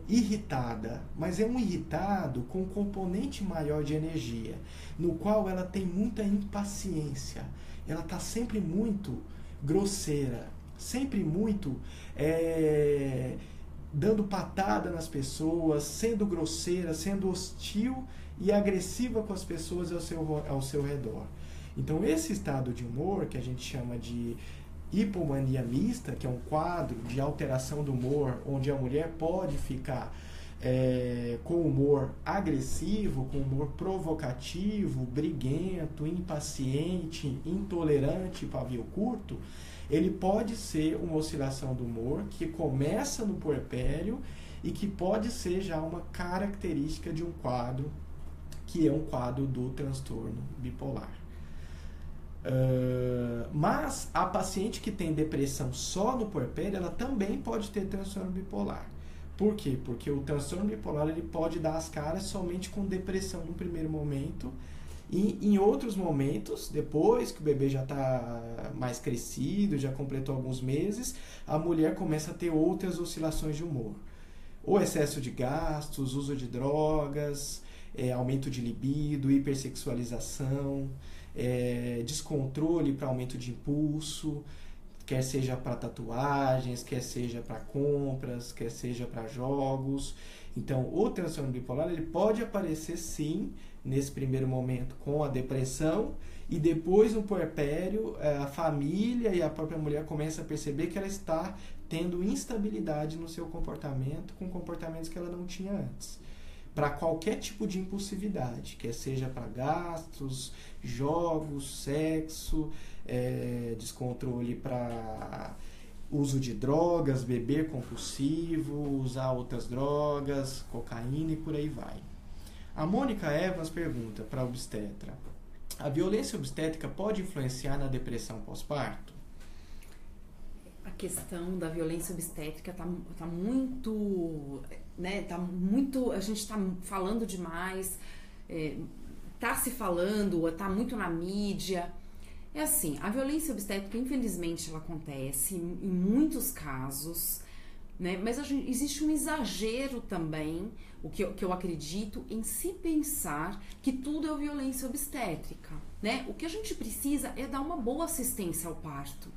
irritada, mas é um irritado com um componente maior de energia, no qual ela tem muita impaciência, ela está sempre muito grosseira, sempre muito dando patada nas pessoas, sendo grosseira, sendo hostil e agressiva com as pessoas ao seu redor. Então esse estado de humor, que a gente chama de hipomania mista, que é um quadro de alteração do humor, onde a mulher pode ficar com humor agressivo, com humor provocativo, briguento, impaciente, intolerante, pavio curto, ele pode ser uma oscilação do humor que começa no puerpério e que pode ser já uma característica de um quadro que é um quadro do transtorno bipolar. Mas a paciente que tem depressão só no puerpério, ela também pode ter transtorno bipolar. Por quê? Porque o transtorno bipolar ele pode dar as caras somente com depressão no primeiro momento e em outros momentos, depois que o bebê já está mais crescido, já completou alguns meses, a mulher começa a ter outras oscilações de humor. Ou excesso de gastos, uso de drogas, aumento de libido, hipersexualização, descontrole para aumento de impulso, quer seja para tatuagens, quer seja para compras, quer seja para jogos. Então, o transtorno bipolar ele pode aparecer sim, nesse primeiro momento, com a depressão, e depois no puerpério, a família e a própria mulher começam a perceber que ela está tendo instabilidade no seu comportamento, com comportamentos que ela não tinha antes. Para qualquer tipo de impulsividade, quer seja para gastos, jogos, sexo, descontrole para uso de drogas, beber compulsivo, usar outras drogas, cocaína e por aí vai. A Mônica Evans pergunta para a obstetra: A violência obstétrica pode influenciar na depressão pós-parto? A questão da violência obstétrica tá muito, né, a gente está falando demais, tá se falando, tá muito na mídia. É assim, a violência obstétrica, infelizmente, ela acontece em muitos casos, né, mas existe um exagero também, o que eu acredito, em se pensar que tudo é violência obstétrica, né? O que a gente precisa é dar uma boa assistência ao parto.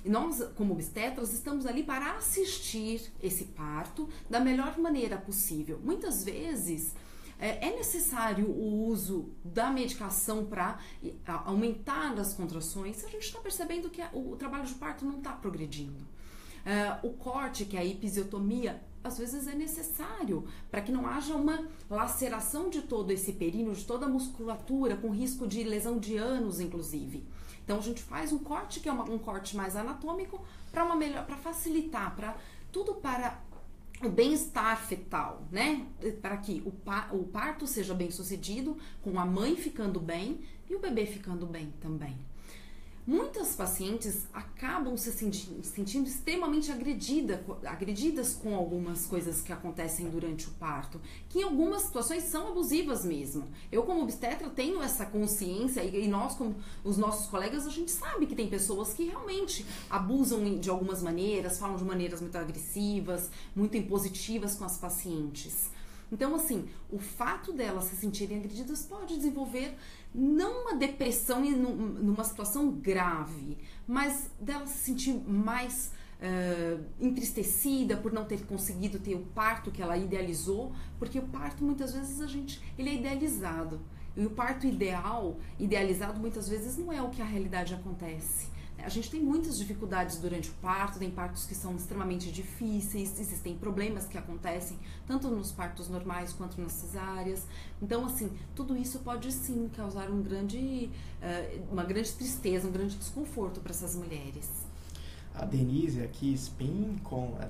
E nós, como obstetras, estamos ali para assistir esse parto da melhor maneira possível. Muitas vezes é necessário o uso da medicação para aumentar as contrações se a gente está percebendo que o trabalho de parto não está progredindo. O corte, que é a episiotomia, às vezes é necessário para que não haja uma laceração de todo esse períneo, de toda a musculatura, com risco de lesão de ânus, inclusive. Então a gente faz um corte que é um corte mais anatômico para facilitar, para o bem-estar fetal, né? Para que o parto seja bem sucedido, com a mãe ficando bem e o bebê ficando bem também. Muitas pacientes acabam se sentindo extremamente agredidas com algumas coisas que acontecem durante o parto, que em algumas situações são abusivas mesmo. Eu, como obstetra, tenho essa consciência e nós, como os nossos colegas, a gente sabe que tem pessoas que realmente abusam de algumas maneiras, falam de maneiras muito agressivas, muito impositivas com as pacientes. Então, assim, o fato delas se sentirem agredidas pode desenvolver não uma depressão numa situação grave, mas dela se sentir mais entristecida por não ter conseguido ter o parto que ela idealizou, porque o parto muitas vezes ele é idealizado. E o parto idealizado muitas vezes não é o que a realidade acontece. A gente tem muitas dificuldades durante o parto, tem partos que são extremamente difíceis, existem problemas que acontecem tanto nos partos normais quanto nas cesáreas. Então, assim, tudo isso pode sim causar uma grande tristeza, um grande desconforto para essas mulheres. A Denise aqui, Spin,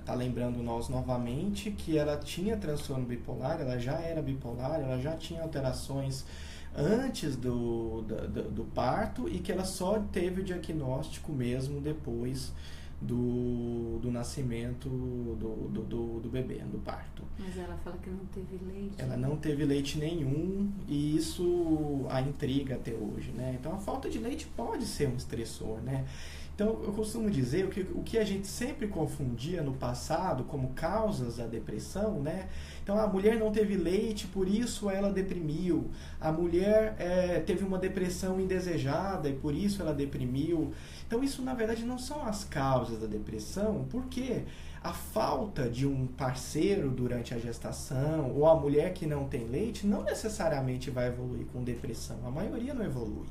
tá lembrando nós novamente que ela tinha transtorno bipolar, ela já era bipolar, ela já tinha alterações antes do parto e que ela só teve o diagnóstico mesmo depois do nascimento do bebê, do parto. Mas ela fala que não teve leite. Ela não teve leite nenhum e isso a intriga até hoje, né? Então a falta de leite pode ser um estressor, né? Então eu costumo dizer o que a gente sempre confundia no passado como causas da depressão, né? Então a mulher não teve leite, por isso ela deprimiu. A mulher teve uma depressão indesejada e por isso ela deprimiu. Então isso na verdade não são as causas da depressão, porque a falta de um parceiro durante a gestação ou a mulher que não tem leite não necessariamente vai evoluir com depressão. A maioria não evolui.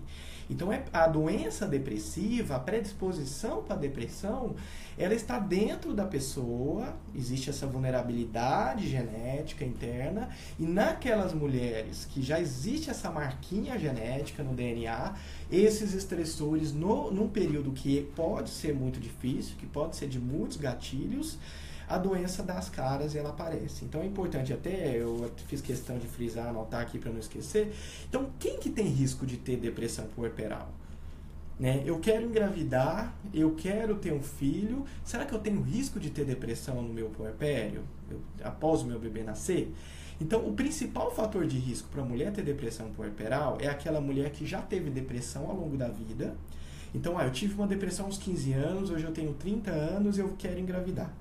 Então, a doença depressiva, a predisposição para a depressão, ela está dentro da pessoa, existe essa vulnerabilidade genética interna, e naquelas mulheres que já existe essa marquinha genética no DNA, esses estressores, num período que pode ser muito difícil, que pode ser de muitos gatilhos, a doença dá as caras e ela aparece. Então é importante eu fiz questão de frisar, anotar aqui para não esquecer. Então quem que tem risco de ter depressão puerperal? Né? Eu quero engravidar, eu quero ter um filho, será que eu tenho risco de ter depressão no meu puerpério, após o meu bebê nascer? Então o principal fator de risco para a mulher ter depressão puerperal é aquela mulher que já teve depressão ao longo da vida. Então eu tive uma depressão aos 15 anos, hoje eu tenho 30 anos e eu quero engravidar.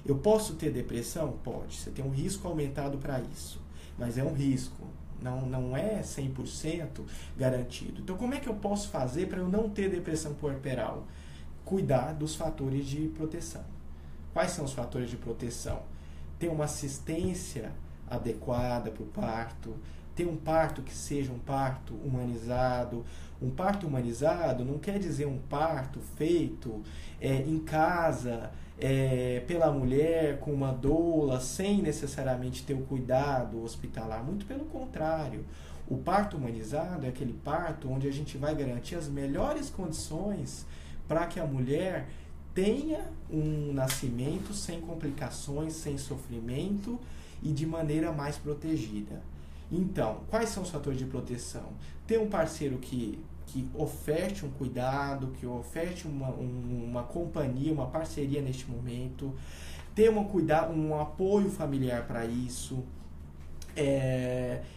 Eu posso ter depressão? Pode. Você tem um risco aumentado para isso. Mas é um risco. Não é 100% garantido. Então, como é que eu posso fazer para eu não ter depressão puerperal? Cuidar dos fatores de proteção. Quais são os fatores de proteção? Ter uma assistência adequada para o parto. Ter um parto que seja um parto humanizado. Um parto humanizado não quer dizer um parto feito em casa, pela mulher com uma doula, sem necessariamente ter o cuidado hospitalar. Muito pelo contrário. O parto humanizado é aquele parto onde a gente vai garantir as melhores condições para que a mulher tenha um nascimento sem complicações, sem sofrimento e de maneira mais protegida. Então, quais são os fatores de proteção? Ter um parceiro que que oferte um cuidado, que oferte uma companhia, uma parceria neste momento, ter um apoio familiar para isso.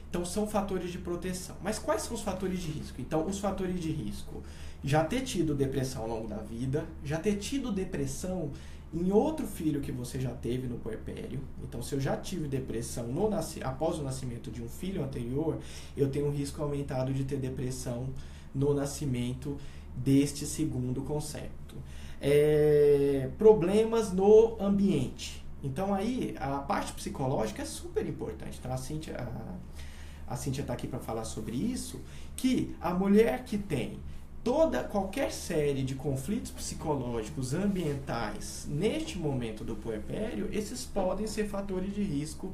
Então são fatores de proteção. Mas quais são os fatores de risco? Então, os fatores de risco: já ter tido depressão ao longo da vida, já ter tido depressão em outro filho que você já teve no puerpério. Então, se eu já tive depressão após o nascimento de um filho anterior, eu tenho um risco aumentado de ter depressão no nascimento deste segundo concepto. Problemas no ambiente. Então, aí, a parte psicológica é super importante. Então, a Cíntia está aqui para falar sobre isso, que a mulher que tem qualquer série de conflitos psicológicos ambientais neste momento do puerpério, esses podem ser fatores de risco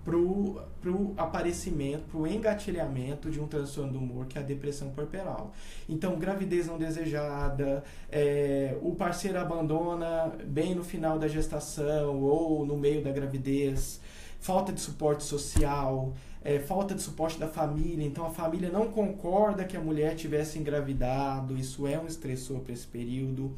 para o aparecimento, para o engatilhamento de um transtorno do humor, que é a depressão puerperal. Então, gravidez não desejada, o parceiro abandona bem no final da gestação ou no meio da gravidez, falta de suporte social, falta de suporte da família. Então, a família não concorda que a mulher tivesse engravidado, isso é um estressor para esse período.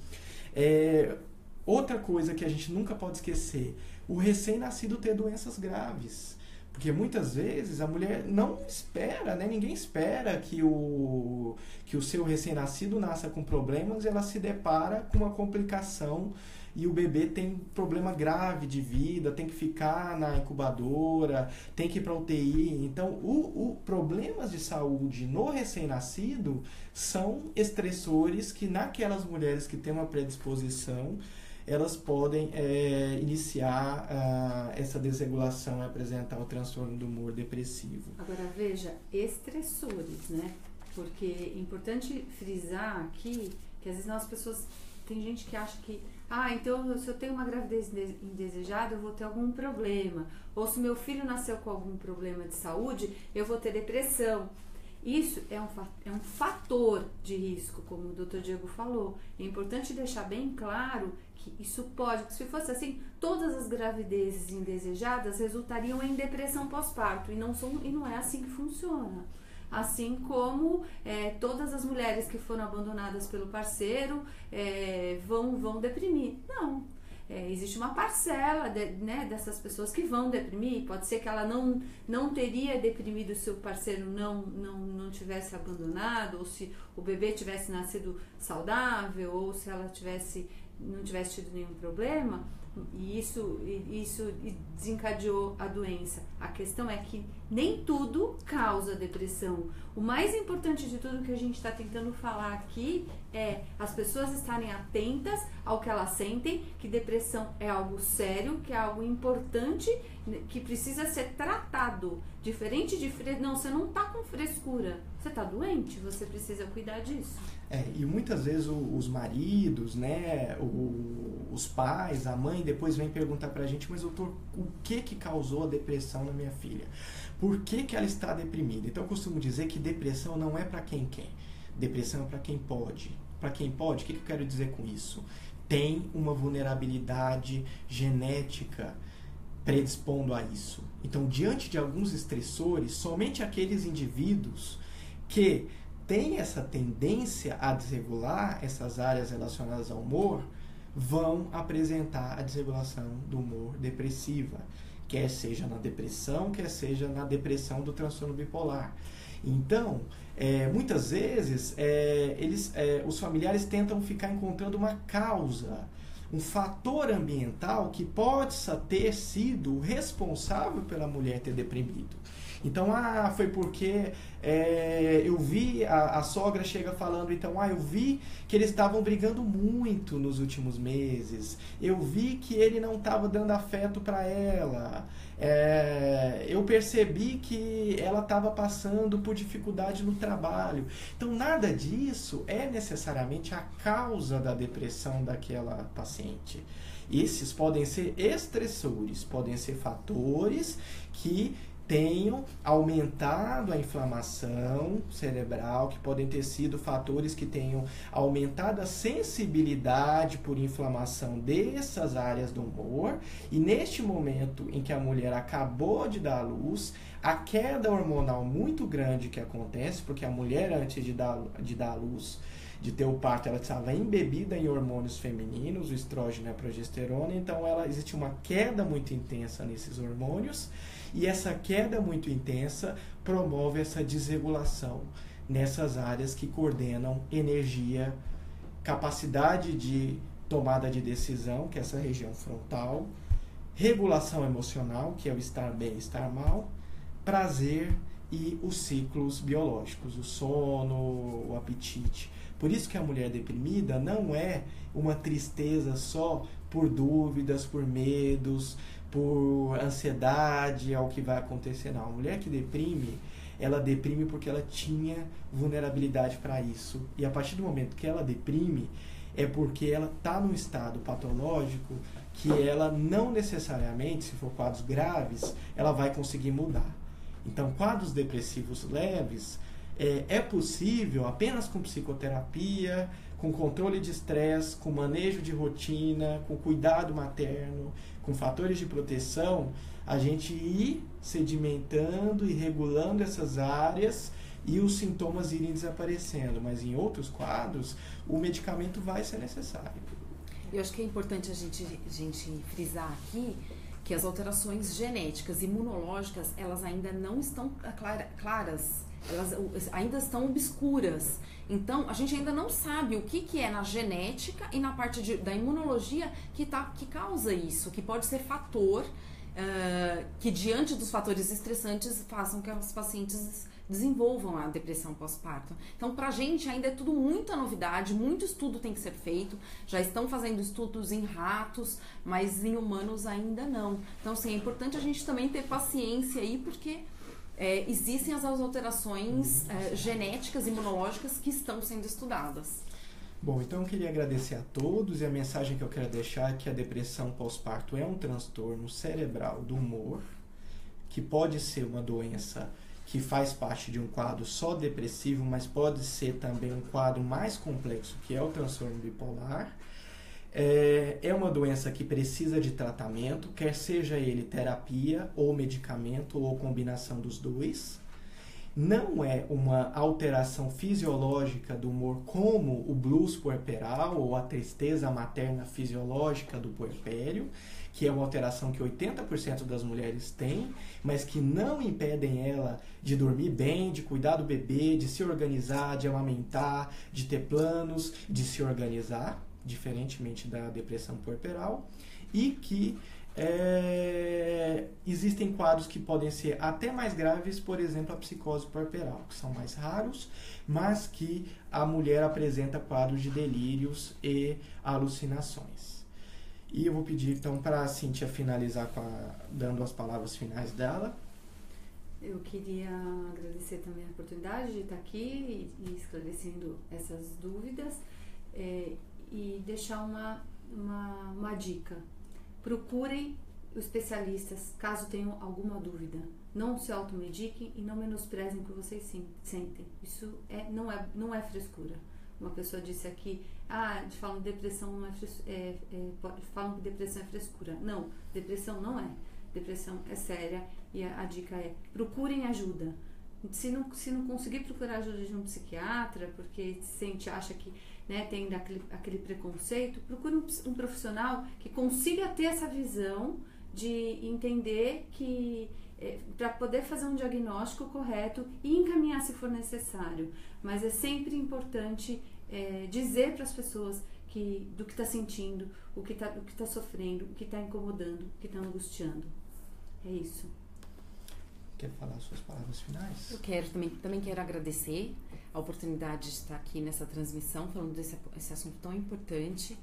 Outra coisa que a gente nunca pode esquecer: o recém-nascido ter doenças graves. Porque muitas vezes a mulher não espera, né? Ninguém espera que o seu recém-nascido nasça com problemas, e ela se depara com uma complicação e o bebê tem problema grave de vida, tem que ficar na incubadora, tem que ir para UTI. Então, problemas de saúde no recém-nascido são estressores que, naquelas mulheres que têm uma predisposição, elas podem iniciar essa desregulação e apresentar o transtorno do humor depressivo. Agora, veja, estressores, né? Porque é importante frisar aqui que às vezes as pessoas... Tem gente que acha que, então se eu tenho uma gravidez indesejada, eu vou ter algum problema. Ou se meu filho nasceu com algum problema de saúde, eu vou ter depressão. Isso é um fator de risco, como o Dr. Diego falou. É importante deixar bem claro que isso pode, se fosse assim, todas as gravidezes indesejadas resultariam em depressão pós-parto, e não é assim que funciona. Assim como todas as mulheres que foram abandonadas pelo parceiro vão deprimir. Não. Existe uma parcela dessas pessoas que vão deprimir. Pode ser que ela não teria deprimido se o parceiro não tivesse abandonado, ou se o bebê tivesse nascido saudável, ou se ela não tivesse tido nenhum problema, e isso desencadeou a doença. A questão é que nem tudo causa depressão. O mais importante de tudo que a gente está tentando falar aqui é as pessoas estarem atentas ao que elas sentem, que depressão é algo sério, que é algo importante, que precisa ser tratado. Diferente de não, você não está com frescura, você está doente, você precisa cuidar disso. E muitas vezes os maridos, né, os pais, a mãe, depois vem perguntar pra gente: mas doutor, o que causou a depressão na minha filha? Por que ela está deprimida? Então eu costumo dizer que depressão não é para quem quer, depressão é para quem pode. Para quem pode, o que eu quero dizer com isso? Tem uma vulnerabilidade genética predispondo a isso. Então, diante de alguns estressores, somente aqueles indivíduos que têm essa tendência a desregular essas áreas relacionadas ao humor vão apresentar a desregulação do humor depressiva, quer seja na depressão, quer seja na depressão do transtorno bipolar. Então, muitas vezes, os familiares tentam ficar encontrando uma causa, um fator ambiental que possa ter sido responsável pela mulher ter deprimido. Então, foi porque eu vi, a sogra chega falando, então, eu vi que eles estavam brigando muito nos últimos meses, eu vi que ele não estava dando afeto para ela, eu percebi que ela estava passando por dificuldade no trabalho. Então, nada disso é necessariamente a causa da depressão daquela paciente. Esses podem ser estressores, podem ser fatores que tenham aumentado a inflamação cerebral, que podem ter sido fatores que tenham aumentado a sensibilidade por inflamação dessas áreas do humor. E neste momento em que a mulher acabou de dar à luz, a queda hormonal muito grande que acontece, porque a mulher antes de dar à luz, de ter o parto, ela estava embebida em hormônios femininos, o estrógeno e a progesterona, então existe uma queda muito intensa nesses hormônios, e essa queda muito intensa promove essa desregulação nessas áreas que coordenam energia, capacidade de tomada de decisão, que é essa região frontal, regulação emocional, que é o estar bem e estar mal, prazer e os ciclos biológicos, o sono, o apetite. Por isso que a mulher deprimida não é uma tristeza só por dúvidas, por medos, por ansiedade ao que vai acontecer. Não, a mulher que deprime, ela deprime porque ela tinha vulnerabilidade para isso. E a partir do momento que ela deprime, é porque ela está num estado patológico que ela não necessariamente, se for quadros graves, ela vai conseguir mudar. Então, quadros depressivos leves, é possível apenas com psicoterapia, com controle de estresse, com manejo de rotina, com cuidado materno, com fatores de proteção, a gente ir sedimentando e regulando essas áreas e os sintomas irem desaparecendo. Mas em outros quadros, o medicamento vai ser necessário. Eu acho que é importante a gente frisar aqui que as alterações genéticas imunológicas, elas ainda não estão claras, elas ainda estão obscuras. Então, a gente ainda não sabe o que é na genética e na parte da imunologia que causa isso, que pode ser fator que, diante dos fatores estressantes, façam que os pacientes desenvolvam a depressão pós-parto. Então, pra gente ainda é tudo muita novidade, muito estudo tem que ser feito, já estão fazendo estudos em ratos, mas em humanos ainda não. Então, assim, é importante a gente também ter paciência aí, porque existem as alterações genéticas, imunológicas que estão sendo estudadas. Bom, então eu queria agradecer a todos, e a mensagem que eu quero deixar é que a depressão pós-parto é um transtorno cerebral do humor, que pode ser uma doença que faz parte de um quadro só depressivo, mas pode ser também um quadro mais complexo, que é o transtorno bipolar. É uma doença que precisa de tratamento, quer seja ele terapia, ou medicamento, ou combinação dos dois. Não é uma alteração fisiológica do humor como o blues puerperal ou a tristeza materna fisiológica do puerpério, que é uma alteração que 80% das mulheres têm, mas que não impedem ela de dormir bem, de cuidar do bebê, de se organizar, de amamentar, de ter planos, de se organizar, diferentemente da depressão puerperal, e que existem quadros que podem ser até mais graves, por exemplo, a psicose puerperal, que são mais raros, mas que a mulher apresenta quadros de delírios e alucinações. E eu vou pedir então para a Cíntia finalizar dando as palavras finais dela. Eu queria agradecer também a oportunidade de estar aqui e esclarecendo essas dúvidas, e deixar uma dica. Procurem os especialistas caso tenham alguma dúvida. Não se automediquem e não menosprezem o que vocês sentem. Isso não é frescura. Uma pessoa disse aqui, falam que depressão não falam que depressão é frescura. Não, depressão não é. Depressão é séria e a dica é: procurem ajuda. Se não conseguir procurar ajuda de um psiquiatra, porque acha que tem aquele preconceito, procure um profissional que consiga ter essa visão de entender que para poder fazer um diagnóstico correto e encaminhar se for necessário. Mas é sempre importante dizer para as pessoas do que está sentindo, o que está sofrendo, o que está incomodando, o que está angustiando. É isso. Quer falar suas palavras finais? Eu também quero agradecer a oportunidade de estar aqui nessa transmissão, falando desse assunto tão importante.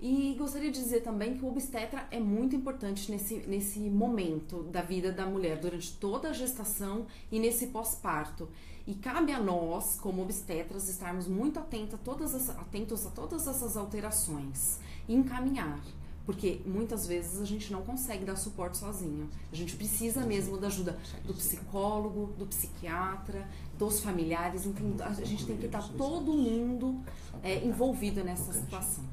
E gostaria de dizer também que o obstetra é muito importante nesse momento da vida da mulher, durante toda a gestação e nesse pós-parto. E cabe a nós, como obstetras, estarmos muito atentos a todas essas alterações e encaminhar. Porque muitas vezes a gente não consegue dar suporte sozinho. A gente precisa mesmo da ajuda do psicólogo, do psiquiatra, dos familiares. Então, a gente tem que estar todo mundo envolvido nessa situação.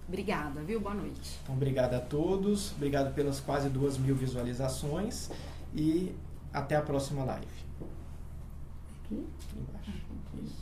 Obrigada, viu? Boa noite. Então, obrigado a todos. Obrigado pelas quase 2.000 visualizações. E até a próxima live. Aqui? Aqui embaixo. Isso.